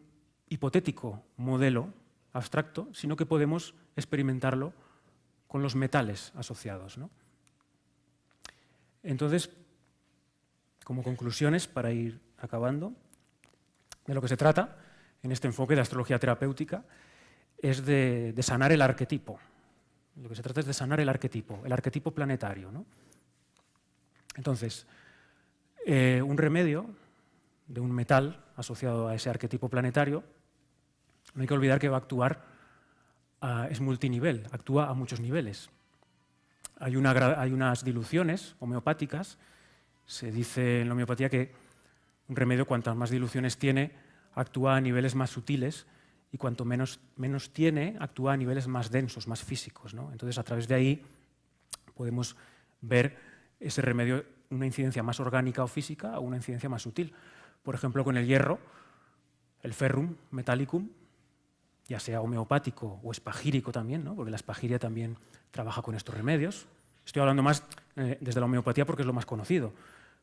hipotético modelo abstracto, sino que podemos experimentarlo con los metales asociados, ¿no? Entonces, como conclusiones, para ir acabando, de lo que se trata en este enfoque de astrología terapéutica es de sanar el arquetipo. Lo que se trata es de sanar el arquetipo planetario, ¿no? Entonces, un remedio de un metal asociado a ese arquetipo planetario, no hay que olvidar que va a actuar, es multinivel, actúa a muchos niveles. Hay unas diluciones homeopáticas, se dice en la homeopatía que un remedio cuantas más diluciones tiene, actúa a niveles más sutiles y cuanto menos tiene, actúa a niveles más densos, más físicos, ¿no? Entonces, a través de ahí podemos ver ese remedio, una incidencia más orgánica o física o una incidencia más sutil. Por ejemplo, con el hierro, el ferrum metallicum, ya sea homeopático o espagírico también, ¿no? Porque la espagiria también trabaja con estos remedios. Estoy hablando más desde la homeopatía porque es lo más conocido,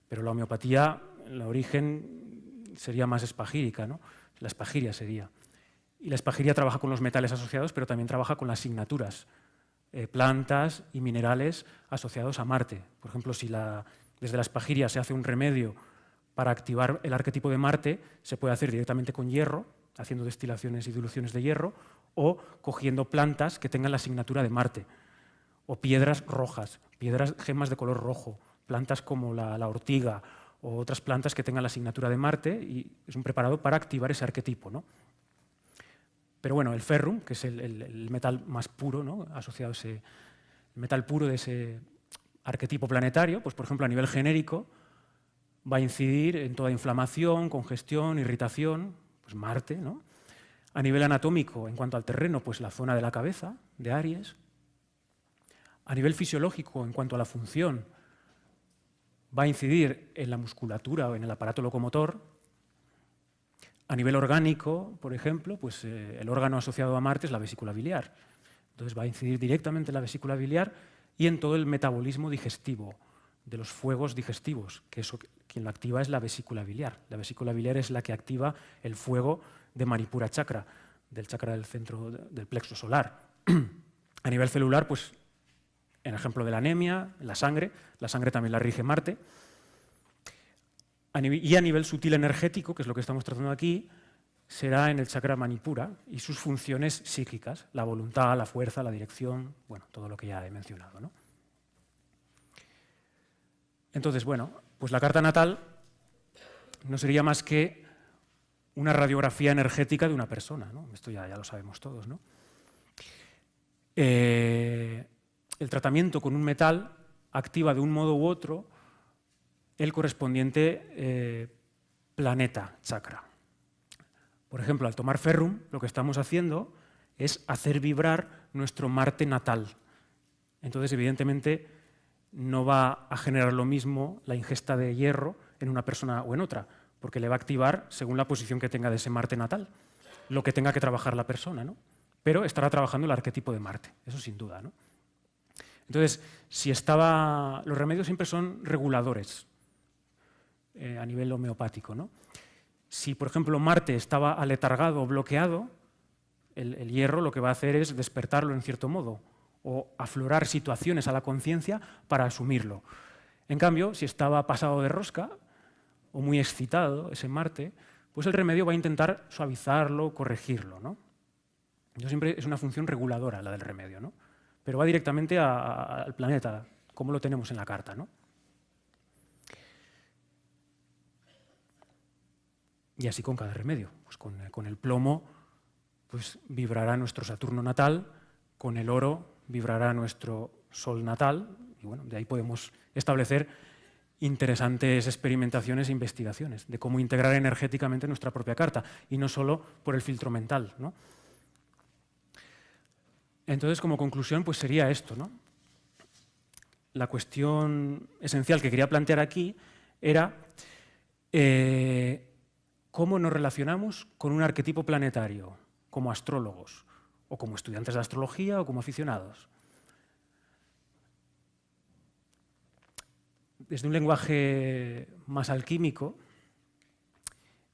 pero la homeopatía, el origen sería más espagírica, ¿no? La espagiria sería. Y la espagiria trabaja con los metales asociados, pero también trabaja con las signaturas, plantas y minerales asociados a Marte. Por ejemplo, si desde la espagiria se hace un remedio para activar el arquetipo de Marte, se puede hacer directamente con hierro, haciendo destilaciones y diluciones de hierro, o cogiendo plantas que tengan la asignatura de Marte, o piedras rojas, gemas de color rojo, plantas como la ortiga, o otras plantas que tengan la asignatura de Marte, y es un preparado para activar ese arquetipo, ¿no? Pero bueno, el ferrum, que es el metal más puro, ¿no? Asociado a el metal puro de ese arquetipo planetario, pues por ejemplo a nivel genérico va a incidir en toda inflamación, congestión, irritación, pues Marte, ¿no? A nivel anatómico, en cuanto al terreno, pues la zona de la cabeza, de Aries. A nivel fisiológico, en cuanto a la función, va a incidir en la musculatura o en el aparato locomotor. A nivel orgánico, por ejemplo, pues el órgano asociado a Marte es la vesícula biliar. Entonces va a incidir directamente en la vesícula biliar y en todo el metabolismo digestivo, de los fuegos digestivos, que eso quien lo activa es la vesícula biliar. La vesícula biliar es la que activa el fuego de Manipura Chakra, del chakra del centro del plexo solar. A nivel celular, pues en ejemplo de la anemia, la sangre también la rige Marte. Y a nivel sutil energético, que es lo que estamos tratando aquí, será en el chakra Manipura y sus funciones psíquicas, la voluntad, la fuerza, la dirección, bueno, todo lo que ya he mencionado, ¿no? Entonces, bueno, pues la carta natal no sería más que una radiografía energética de una persona, ¿no? Esto ya lo sabemos todos, ¿no? El tratamiento con un metal activa de un modo u otro el correspondiente planeta, chakra. Por ejemplo, al tomar ferrum, lo que estamos haciendo es hacer vibrar nuestro Marte natal. Entonces, evidentemente, no va a generar lo mismo la ingesta de hierro en una persona o en otra, porque le va a activar según la posición que tenga de ese Marte natal, lo que tenga que trabajar la persona, ¿no? Pero estará trabajando el arquetipo de Marte, eso sin duda, ¿no? Entonces, los remedios siempre son reguladores a nivel homeopático, ¿no? Si, por ejemplo, Marte estaba aletargado o bloqueado, el hierro lo que va a hacer es despertarlo en cierto modo o aflorar situaciones a la conciencia para asumirlo. En cambio, si estaba pasado de rosca o muy excitado ese Marte, pues el remedio va a intentar suavizarlo, corregirlo, ¿no? Entonces siempre es una función reguladora la del remedio, ¿no? Pero va directamente al planeta, como lo tenemos en la carta, ¿no? Y así con cada remedio. Pues con el plomo pues vibrará nuestro Saturno natal, con el oro vibrará nuestro Sol natal, y bueno, de ahí podemos establecer interesantes experimentaciones e investigaciones de cómo integrar energéticamente nuestra propia carta, y no solo por el filtro mental, ¿no? Entonces, como conclusión, pues sería esto, ¿no? La cuestión esencial que quería plantear aquí era cómo nos relacionamos con un arquetipo planetario, como astrólogos, o como estudiantes de astrología, o como aficionados. Desde un lenguaje más alquímico,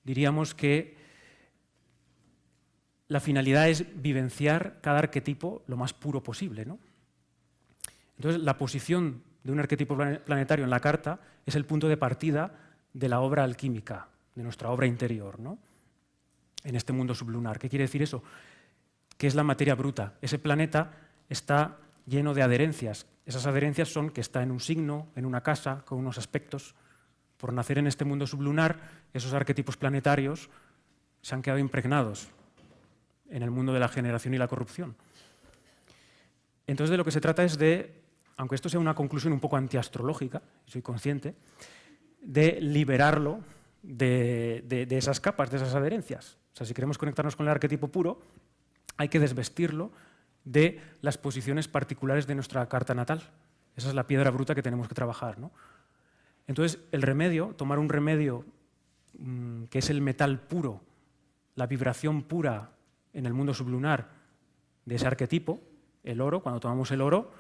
diríamos que la finalidad es vivenciar cada arquetipo lo más puro posible, ¿no? Entonces, la posición de un arquetipo planetario en la carta es el punto de partida de la obra alquímica, de nuestra obra interior, ¿no? En este mundo sublunar. ¿Qué quiere decir eso? Que es la materia bruta. Ese planeta está lleno de adherencias. Esas adherencias son que está en un signo, en una casa, con unos aspectos. Por nacer en este mundo sublunar, esos arquetipos planetarios se han quedado impregnados en el mundo de la generación y la corrupción. Entonces, de lo que se trata es de, aunque esto sea una conclusión un poco antiastrológica, soy consciente, de liberarlo de esas capas, de esas adherencias. O sea, si queremos conectarnos con el arquetipo puro, hay que desvestirlo de las posiciones particulares de nuestra carta natal. Esa es la piedra bruta que tenemos que trabajar, ¿no? Entonces, el remedio, tomar un remedio que es el metal puro, la vibración pura en el mundo sublunar de ese arquetipo, el oro, cuando tomamos el oro,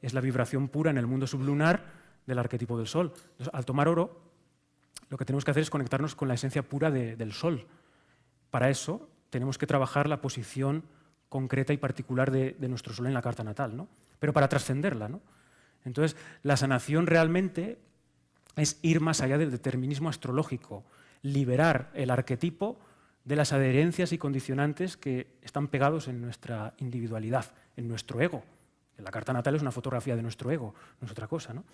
es la vibración pura en el mundo sublunar del arquetipo del Sol. Entonces, al tomar oro, lo que tenemos que hacer es conectarnos con la esencia pura del Sol. Para eso tenemos que trabajar la posición concreta y particular de nuestro Sol en la carta natal, ¿no? Pero para trascenderla, ¿no? Entonces, la sanación realmente es ir más allá del determinismo astrológico, liberar el arquetipo de las adherencias y condicionantes que están pegados en nuestra individualidad, en nuestro ego. La carta natal es una fotografía de nuestro ego, no es otra cosa, ¿no?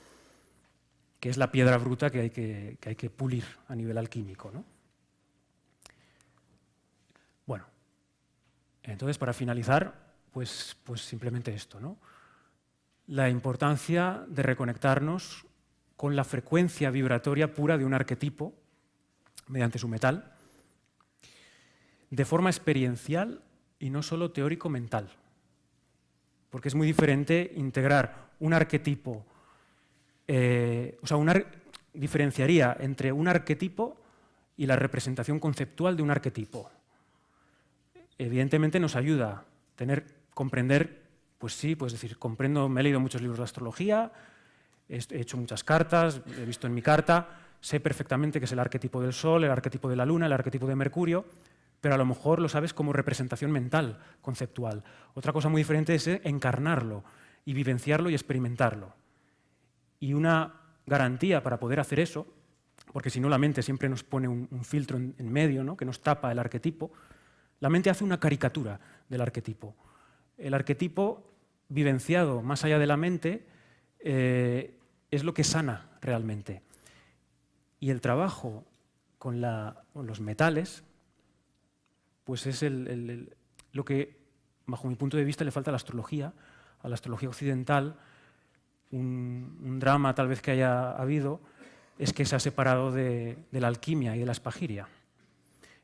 Que es la piedra bruta que hay que pulir a nivel alquímico, ¿no? Bueno, entonces para finalizar, pues simplemente esto, ¿no? La importancia de reconectarnos con la frecuencia vibratoria pura de un arquetipo mediante su metal, de forma experiencial y no solo teórico-mental. Porque es muy diferente integrar un arquetipo, diferenciaría entre un arquetipo y la representación conceptual de un arquetipo. Evidentemente nos ayuda a comprender, pues sí, pues decir, comprendo, me he leído muchos libros de astrología, he hecho muchas cartas, he visto en mi carta, sé perfectamente que es el arquetipo del Sol, el arquetipo de la Luna, el arquetipo de Mercurio, pero a lo mejor lo sabes como representación mental, conceptual. Otra cosa muy diferente es encarnarlo y vivenciarlo y experimentarlo. Y una garantía para poder hacer eso, porque si no la mente siempre nos pone un filtro en medio, ¿no?, que nos tapa el arquetipo, la mente hace una caricatura del arquetipo. El arquetipo vivenciado más allá de la mente es lo que sana realmente. Y el trabajo con los metales pues es lo que, bajo mi punto de vista, le falta a la astrología occidental. Un drama tal vez que haya habido es que se ha separado de la alquimia y de la espagiria.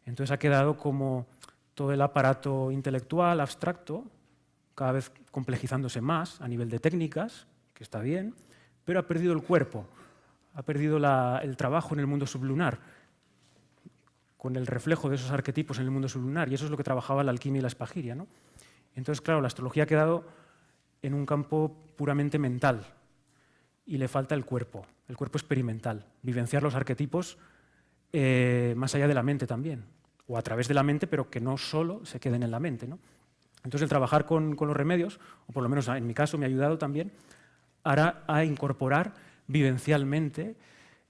Entonces ha quedado como todo el aparato intelectual, abstracto, cada vez complejizándose más a nivel de técnicas, que está bien, pero ha perdido el cuerpo, ha perdido el trabajo en el mundo sublunar, con el reflejo de esos arquetipos en el mundo sublunar, y eso es lo que trabajaba la alquimia y la espagiria, ¿no? Entonces, claro, la astrología ha quedado en un campo puramente mental y le falta el cuerpo experimental, vivenciar los arquetipos más allá de la mente también, o a través de la mente, pero que no solo se queden en la mente, ¿no? Entonces, el trabajar con los remedios, o por lo menos en mi caso me ha ayudado también, a incorporar vivencialmente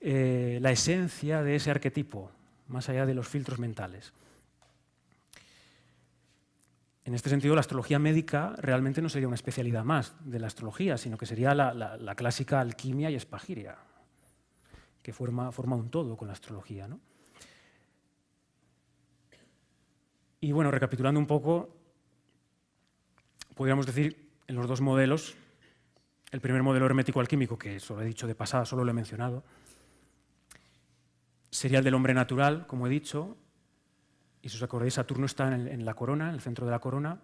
la esencia de ese arquetipo, más allá de los filtros mentales. En este sentido, la astrología médica realmente no sería una especialidad más de la astrología, sino que sería la clásica alquimia y espagiria, que forma un todo con la astrología, ¿no? Y bueno, recapitulando un poco, podríamos decir en los dos modelos, el primer modelo hermético-alquímico, que solo he dicho de pasada, solo lo he mencionado, sería el del hombre natural, como he dicho, y si os acordáis, Saturno está en la corona, en el centro de la corona.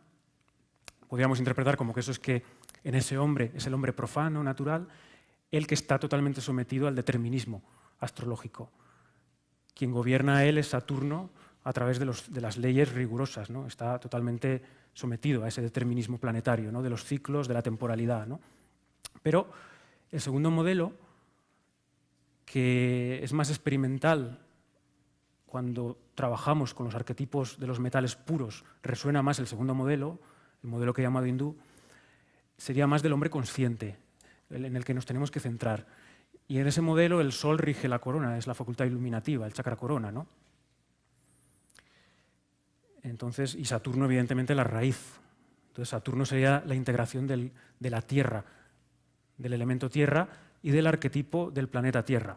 Podríamos interpretar como que eso es que en ese hombre es el hombre profano, natural, el que está totalmente sometido al determinismo astrológico. Quien gobierna a él es Saturno a través de las leyes rigurosas, ¿no? Está totalmente sometido a ese determinismo planetario, ¿no?, de los ciclos, de la temporalidad, ¿no? Pero el segundo modelo, que es más experimental, cuando trabajamos con los arquetipos de los metales puros, resuena más el segundo modelo, el modelo que he llamado hindú, sería más del hombre consciente, en el que nos tenemos que centrar. Y en ese modelo el Sol rige la corona, es la facultad iluminativa, el chakra corona, ¿no? Entonces, y Saturno, evidentemente, la raíz. Entonces, Saturno sería la integración de la Tierra, del elemento Tierra y del arquetipo del planeta Tierra.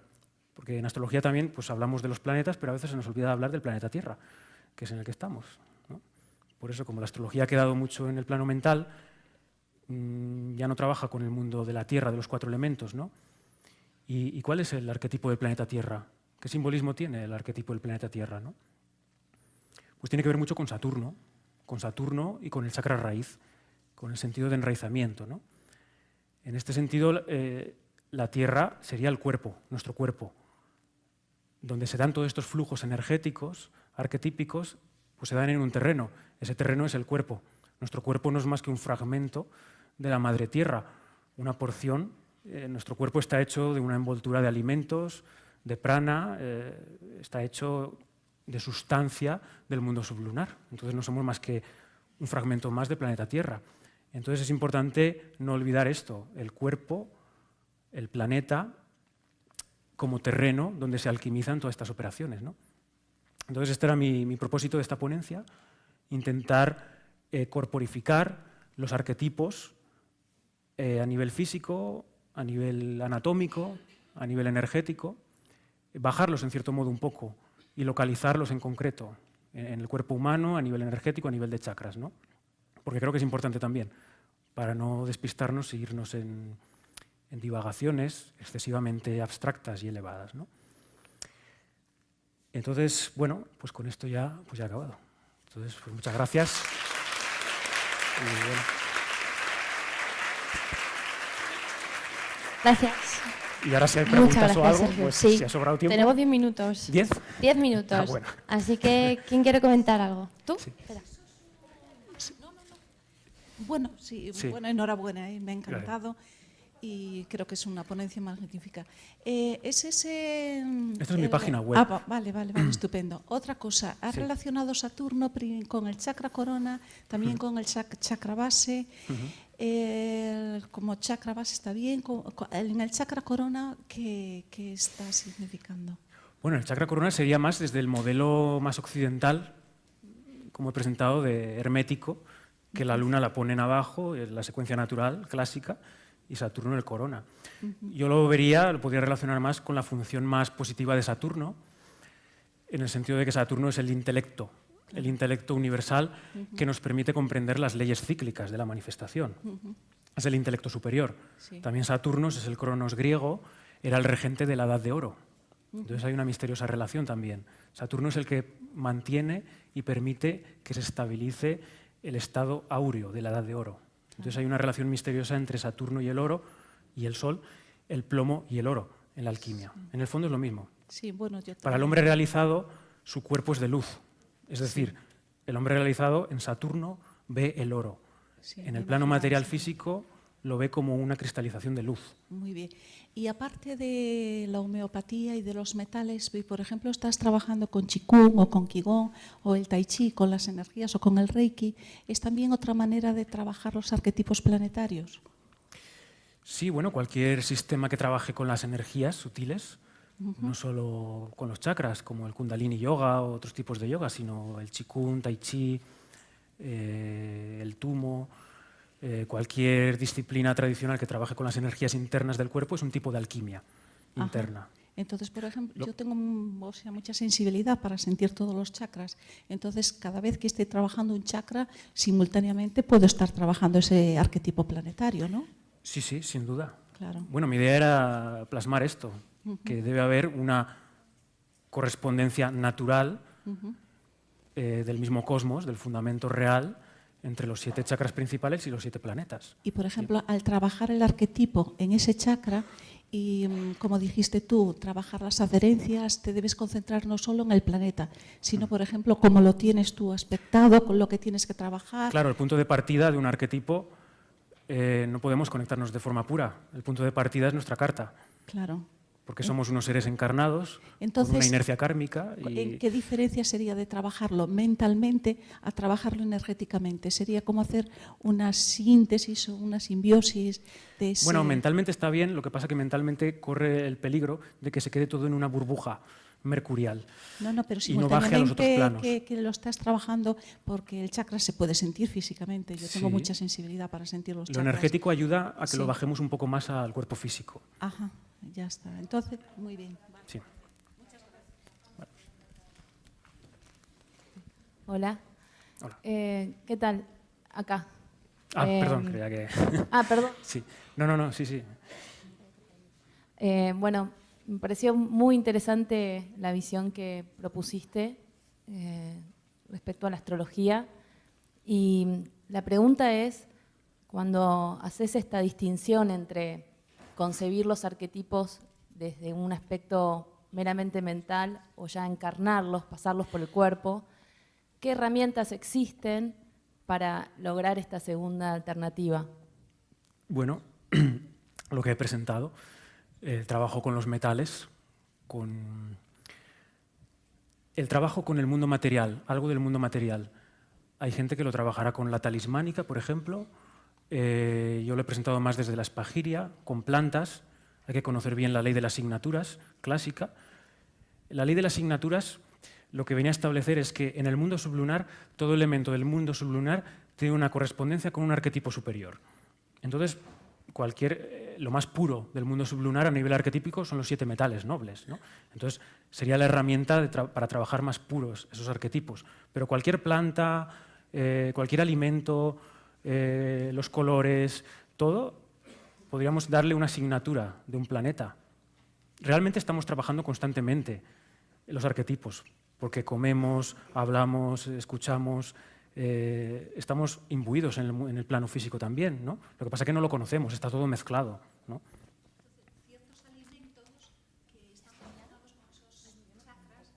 Porque en astrología también pues, hablamos de los planetas, pero a veces se nos olvida hablar del planeta Tierra, que es en el que estamos, ¿no? Por eso, como la astrología ha quedado mucho en el plano mental, ya no trabaja con el mundo de la Tierra, de los 4 elementos, ¿no? ¿Y cuál es el arquetipo del planeta Tierra? ¿Qué simbolismo tiene el arquetipo del planeta Tierra, ¿no? Pues tiene que ver mucho con Saturno y con el chakra raíz, con el sentido de enraizamiento, ¿no? En este sentido, la Tierra sería el cuerpo, nuestro cuerpo, donde se dan todos estos flujos energéticos, arquetípicos, Pues se dan en un terreno. Ese terreno es el cuerpo. Nuestro cuerpo no es más que un fragmento de la madre tierra, una porción. Nuestro cuerpo está hecho de una envoltura de alimentos, de prana, está hecho de sustancia del mundo sublunar. Entonces no somos más que un fragmento más del planeta Tierra. Entonces es importante no olvidar esto, el cuerpo, el planeta, como terreno donde se alquimizan todas estas operaciones, ¿no? Entonces este era mi propósito de esta ponencia, intentar corporificar los arquetipos a nivel físico, a nivel anatómico, a nivel energético, bajarlos en cierto modo un poco y localizarlos en concreto en el cuerpo humano, a nivel energético, a nivel de chakras, ¿no? Porque creo que es importante también, para no despistarnos e irnos en divagaciones excesivamente abstractas y elevadas, ¿no? Entonces, bueno, pues con esto ya he acabado. Entonces, pues muchas gracias. Y bueno. Gracias. Y ahora si hay Muchas preguntas o gracias, algo, Sergio. pues Sí. si ha sobrado tiempo. Tenemos 10 minutos. ¿10? 10 minutos. Ah, bueno. Así que, ¿quién quiere comentar algo? ¿Tú? Sí. Espera. Bueno, sí, Sí. bueno, enhorabuena, me ha encantado y creo que es una ponencia magnífica. ¿Es ese...? Esta es mi página web. Vale, estupendo. Otra cosa, ¿has Sí. relacionado Saturno con el chakra corona, también con el chakra base? Como chakra base está bien, en el chakra corona, ¿qué está significando? Bueno, el chakra corona sería más desde el modelo más occidental, como he presentado, de hermético, que la luna la ponen abajo, es la secuencia natural, clásica, y Saturno el corona. Yo lo podría relacionar más con la función más positiva de Saturno, en el sentido de que Saturno es el intelecto universal que nos permite comprender las leyes cíclicas de la manifestación. Es el intelecto superior. Sí. También Saturno es el Cronos griego, era el regente de la Edad de Oro. Entonces hay una misteriosa relación también. Saturno es el que mantiene y permite que se estabilice el estado áureo de la Edad de Oro. Entonces hay una relación misteriosa entre Saturno y el oro, y el Sol, el plomo y el oro en la alquimia. En el fondo es lo mismo. Sí, bueno, yo Para el hombre realizado, su cuerpo es de luz. Es decir, el hombre realizado en Saturno ve el oro. Sí, En me el plano imaginaba, material sí. físico lo ve como una cristalización de luz. Muy bien. Y aparte de la homeopatía y de los metales, por ejemplo, estás trabajando con Qigong o con Qigong o el Tai Chi, con las energías o con el Reiki, ¿es también otra manera de trabajar los arquetipos planetarios? Sí, bueno, cualquier sistema que trabaje con las energías sutiles, no solo con los chakras, como el Kundalini Yoga o otros tipos de yoga, sino el Qigong, Tai Chi, el Tumo, cualquier disciplina tradicional que trabaje con las energías internas del cuerpo es un tipo de alquimia interna. Entonces, por ejemplo, yo tengo mucha sensibilidad para sentir todos los chakras. Entonces, cada vez que esté trabajando un chakra, simultáneamente puedo estar trabajando ese arquetipo planetario, ¿no? Sí, sí, sin duda. Claro. Bueno, mi idea era plasmar esto, que debe haber una correspondencia natural del mismo cosmos, del fundamento real, entre los 7 chakras principales y los 7 planetas. Y, por ejemplo, al trabajar el arquetipo en ese chakra y, como dijiste tú, trabajar las adherencias, te debes concentrar no solo en el planeta, sino, por ejemplo, cómo lo tienes tú aspectado, con lo que tienes que trabajar. Claro, el punto de partida de un arquetipo no podemos conectarnos de forma pura. El punto de partida es nuestra carta, Claro. porque somos unos seres encarnados con Entonces, una inercia kármica. ¿En qué diferencia sería de trabajarlo mentalmente a trabajarlo energéticamente? ¿Sería como hacer una síntesis o una simbiosis de ese...? Bueno, mentalmente está bien, lo que pasa es que mentalmente corre el peligro de que se quede todo en una burbuja mercurial. No, pero y no baje a los otros simultáneamente planos. que lo estás trabajando, porque el chakra se puede sentir físicamente. Yo tengo Sí. mucha sensibilidad para sentir los Lo chakras. energético ayuda a que Sí. lo bajemos un poco más al cuerpo físico. Ajá, ya está. Entonces, muy bien. Sí. Hola. Hola. ¿Qué tal? Acá. Perdón, creía que... Perdón. Sí. No, sí. Bueno, me pareció muy interesante la visión que propusiste respecto a la astrología. Y la pregunta es, cuando haces esta distinción entre concebir los arquetipos desde un aspecto meramente mental o ya encarnarlos, pasarlos por el cuerpo, ¿Qué herramientas existen para lograr esta segunda alternativa? Bueno, lo que he presentado, trabajo con los metales, el trabajo con el mundo material, algo del mundo material. Hay gente que lo trabajará con la talismánica, por ejemplo. Yo lo he presentado más desde la espagiria, con plantas. Hay que conocer bien la ley de las asignaturas clásica. La ley de las asignaturas lo que venía a establecer es que en el mundo sublunar, todo elemento del mundo sublunar tiene una correspondencia con un arquetipo superior. Entonces, lo más puro del mundo sublunar a nivel arquetípico son los 7 metales nobles, ¿no? Entonces, sería la herramienta para trabajar más puros esos arquetipos. Pero cualquier planta, cualquier alimento, los colores, todo, podríamos darle una asignatura de un planeta. Realmente estamos trabajando constantemente los arquetipos, porque comemos, hablamos, escuchamos, estamos imbuidos en el plano físico también, ¿no? Lo que pasa es que no lo conocemos, está todo mezclado, ¿no? Ciertos alimentos que están relacionados con esos chakras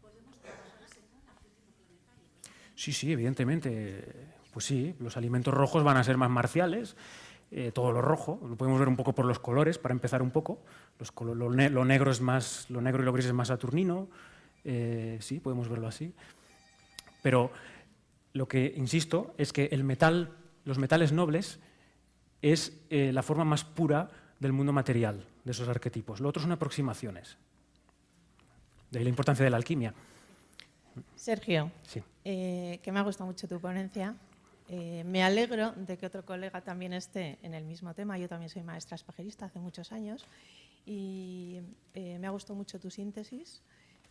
podemos trabajar según arquetipo planetario. Sí, evidentemente. Pues sí, los alimentos rojos van a ser más marciales, todo lo rojo, lo podemos ver un poco por los colores, para empezar un poco. Lo negro y lo gris es más saturnino, sí, podemos verlo así. Pero lo que insisto es que los metales nobles es la forma más pura del mundo material, de esos arquetipos. Lo otro son aproximaciones. De ahí la importancia de la alquimia. Sergio, Sí. que me ha gustado mucho tu ponencia. Me alegro de que otro colega también esté en el mismo tema. Yo también soy maestra espajerista hace muchos años y me ha gustado mucho tu síntesis.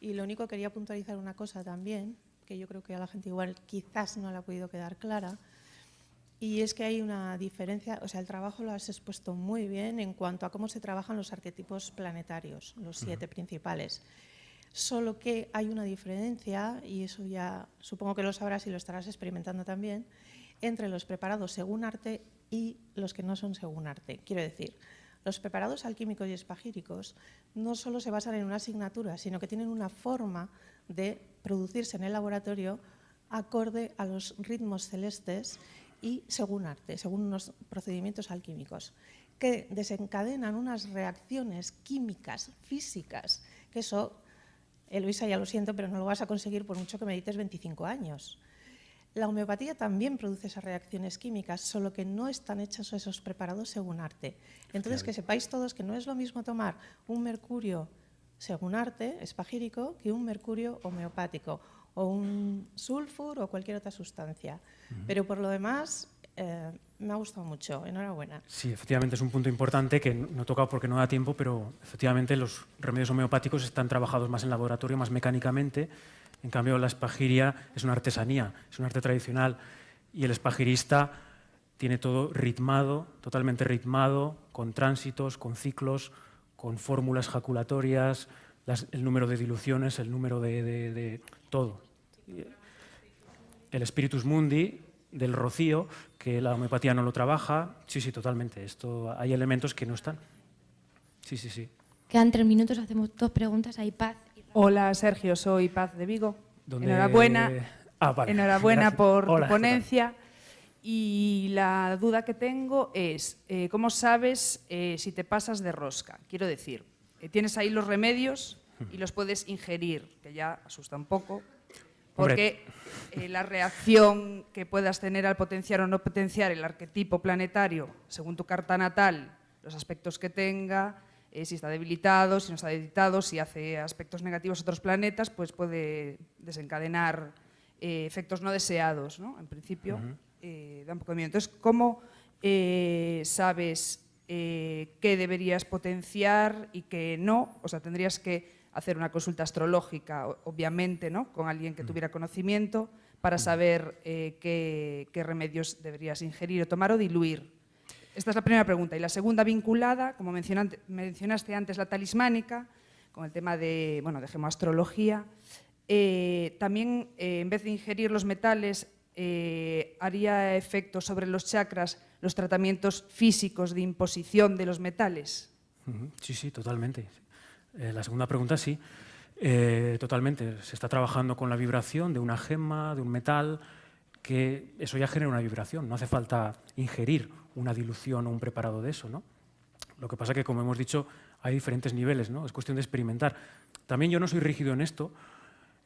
Y lo único, quería puntualizar una cosa también, que yo creo que a la gente igual quizás no le ha podido quedar clara, y es que hay una diferencia, o sea, el trabajo lo has expuesto muy bien en cuanto a cómo se trabajan los arquetipos planetarios, los 7 principales. Solo que hay una diferencia, y eso ya supongo que lo sabrás y lo estarás experimentando también, entre los preparados según arte y los que no son según arte. Quiero decir, los preparados alquímicos y espagíricos no solo se basan en una asignatura, sino que tienen una forma de producirse en el laboratorio acorde a los ritmos celestes y según arte, según unos procedimientos alquímicos, que desencadenan unas reacciones químicas, físicas, que eso, Eloisa, ya lo siento, pero no lo vas a conseguir por mucho que medites 25 años. La homeopatía también produce esas reacciones químicas, solo que no están hechos esos preparados según arte. Entonces, que sepáis todos que no es lo mismo tomar un mercurio según arte, espagírico, que un mercurio homeopático, o un sulfur o cualquier otra sustancia. Pero por lo demás, me ha gustado mucho. Enhorabuena. Sí, efectivamente es un punto importante que no he tocado porque no da tiempo, pero efectivamente los remedios homeopáticos están trabajados más en laboratorio, más mecánicamente. En cambio, la espagiria es una artesanía, es un arte tradicional, y el espagirista tiene todo ritmado, totalmente ritmado, con tránsitos, con ciclos, con fórmulas jaculatorias, el número de diluciones, el número de todo. El spiritus mundi del rocío, que la homeopatía no lo trabaja. Sí, totalmente. Hay elementos que no están. Sí. Quedan 3 minutos, hacemos 2 preguntas. Hay Paz. Hola, Sergio, soy Paz de Vigo. ¿Dónde? Enhorabuena, Vale. enhorabuena Gracias. por Hola, tu ponencia. Y la duda que tengo es, ¿cómo sabes si te pasas de rosca? Quiero decir, tienes ahí los remedios y los puedes ingerir, que ya asusta un poco, porque la reacción que puedas tener al potenciar o no potenciar el arquetipo planetario, según tu carta natal, los aspectos que tenga, si está debilitado, si no está debilitado, si hace aspectos negativos a otros planetas, pues puede desencadenar efectos no deseados, ¿no? En principio, da un poco de miedo. Entonces, ¿cómo sabes qué deberías potenciar y qué no? O sea, tendrías que hacer una consulta astrológica, obviamente, ¿no? Con alguien que tuviera conocimiento, para saber qué remedios deberías ingerir o tomar o diluir. Esta es la primera pregunta. Y la segunda, vinculada, como mencionaste antes, la talismánica, con el tema de gemoastrología. También, en vez de ingerir los metales, ¿haría efecto sobre los chakras los tratamientos físicos de imposición de los metales? Sí, totalmente. La segunda pregunta, sí. Totalmente. Se está trabajando con la vibración de una gema, de un metal, que eso ya genera una vibración. No hace falta ingerir una dilución o un preparado de eso, ¿no? Lo que pasa es que, como hemos dicho, hay diferentes niveles, ¿no? Es cuestión de experimentar. También yo no soy rígido en esto,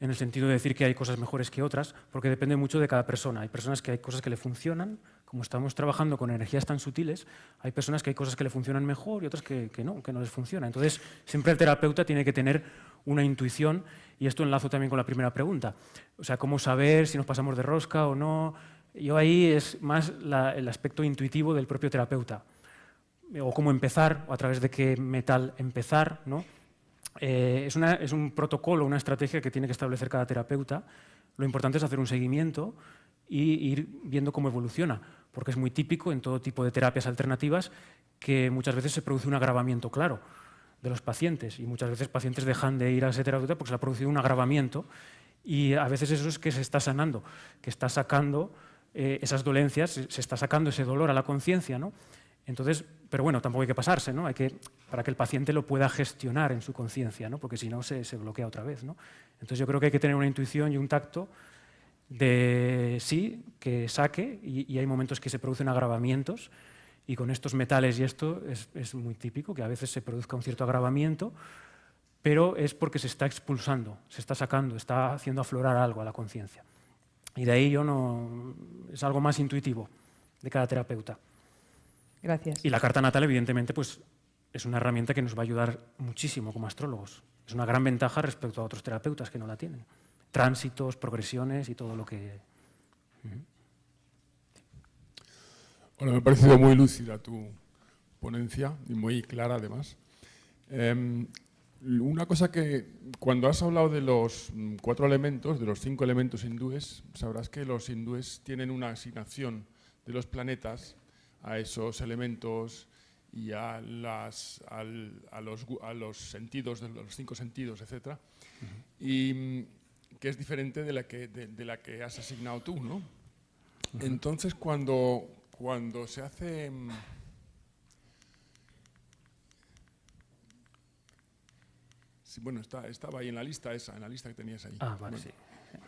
en el sentido de decir que hay cosas mejores que otras, porque depende mucho de cada persona. Hay personas que hay cosas que le funcionan, como estamos trabajando con energías tan sutiles, hay personas que hay cosas que le funcionan mejor y otras que no les funciona. Entonces, siempre el terapeuta tiene que tener una intuición, y esto enlazo también con la primera pregunta. O sea, cómo saber si nos pasamos de rosca o no. Yo ahí es más el aspecto intuitivo del propio terapeuta. O cómo empezar, o a través de qué metal empezar, ¿no? Es un protocolo, una estrategia que tiene que establecer cada terapeuta. Lo importante es hacer un seguimiento y ir viendo cómo evoluciona, porque es muy típico en todo tipo de terapias alternativas que muchas veces se produce un agravamiento claro de los pacientes, y muchas veces pacientes dejan de ir a ese terapeuta porque se le ha producido un agravamiento, y a veces eso es que se está sanando, que está sacando esas dolencias, se está sacando ese dolor a la conciencia, ¿no? Entonces, pero bueno, tampoco hay que pasarse, ¿no? Para que el paciente lo pueda gestionar en su conciencia, ¿no? Porque si no se bloquea otra vez, ¿no? Entonces yo creo que hay que tener una intuición y un tacto de sí, que saque, y hay momentos que se producen agravamientos, y con estos metales y esto es muy típico que a veces se produzca un cierto agravamiento, pero es porque se está expulsando, se está sacando, está haciendo aflorar algo a la conciencia. Y de ahí es algo más intuitivo de cada terapeuta. Gracias. Y la carta natal, evidentemente, pues, es una herramienta que nos va a ayudar muchísimo como astrólogos. Es una gran ventaja respecto a otros terapeutas que no la tienen. Tránsitos, progresiones y todo lo que... Bueno, me ha parecido muy lúcida tu ponencia y muy clara, además. Una cosa que, cuando has hablado de los 4 elementos, de los 5 elementos hindúes, sabrás que los hindúes tienen una asignación de los planetas a esos elementos y a los sentidos, de los 5 sentidos, etc. Y que es diferente de la que has asignado tú, ¿no? Entonces, cuando se hace... Sí, bueno, estaba ahí en la lista que tenías ahí. Ah, vale, bueno, sí.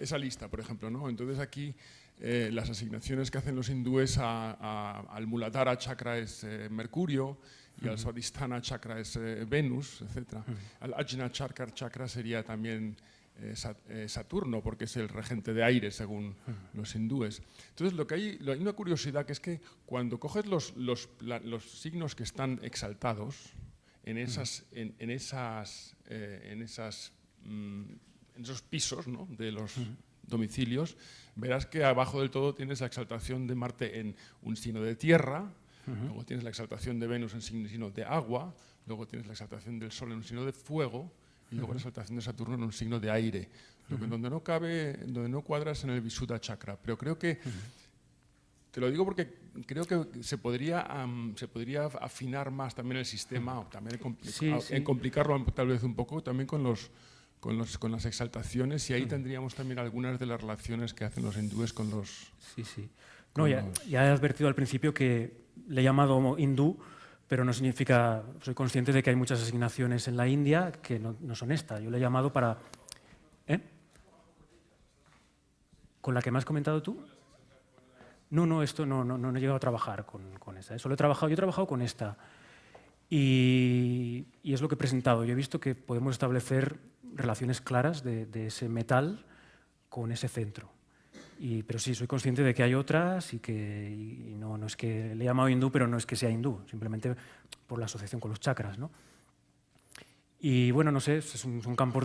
Esa lista, por ejemplo, ¿no? Entonces aquí las asignaciones que hacen los hindúes al Muladhara chakra es Mercurio, y al Swadhisthana chakra es Venus, etc. Al Ajna chakra sería también Saturno, porque es el regente de aire, según los hindúes. Entonces, hay una curiosidad, que es que cuando coges los signos que están exaltados en esos pisos, ¿no?, de los domicilios, verás que abajo del todo tienes la exaltación de Marte en un signo de tierra, luego tienes la exaltación de Venus en un signo de agua, luego tienes la exaltación del Sol en un signo de fuego, y luego la exaltación de Saturno en un signo de aire. Donde no cuadras en el Visuddha chakra. Pero creo que, te lo digo porque creo que se podría afinar más también el sistema, o también complicarlo tal vez un poco, también con las exaltaciones, y ahí tendríamos también algunas de las relaciones que hacen los hindúes con los... Sí. No, ya he advertido al principio que le he llamado hindú, pero no significa... Soy consciente de que hay muchas asignaciones en la India que no son esta. Yo le he llamado para... ¿Con la que me has comentado tú? No, esto no he llegado a trabajar con esta. Yo he trabajado con esta. Y es lo que he presentado. Yo he visto que podemos establecer relaciones claras de ese metal con ese centro. Pero sí, soy consciente de que hay otras, y no es que le he llamado hindú, pero no es que sea hindú, simplemente por la asociación con los chakras, ¿no? Y bueno, no sé, son campos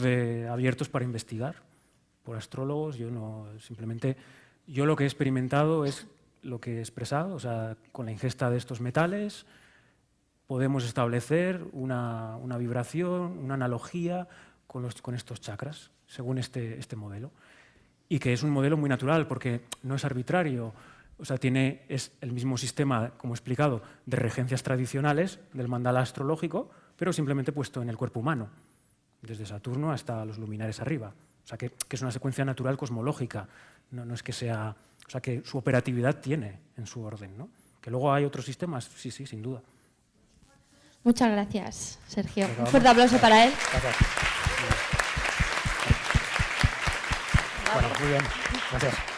abiertos para investigar por astrólogos. Yo lo que he experimentado es lo que he expresado, o sea, con la ingesta de estos metales podemos establecer una vibración, una analogía con estos chakras, según este modelo. Y que es un modelo muy natural, porque no es arbitrario. O sea, es el mismo sistema, como he explicado, de regencias tradicionales del mandala astrológico, pero simplemente puesto en el cuerpo humano, desde Saturno hasta los luminares arriba. O sea, que es una secuencia natural cosmológica. No es que sea... O sea, que su operatividad tiene en su orden, ¿no? Que luego hay otros sistemas, sí, sin duda. Muchas gracias, Sergio. Venga, Un fuerte aplauso para él. Gracias. Muy bien. Gracias.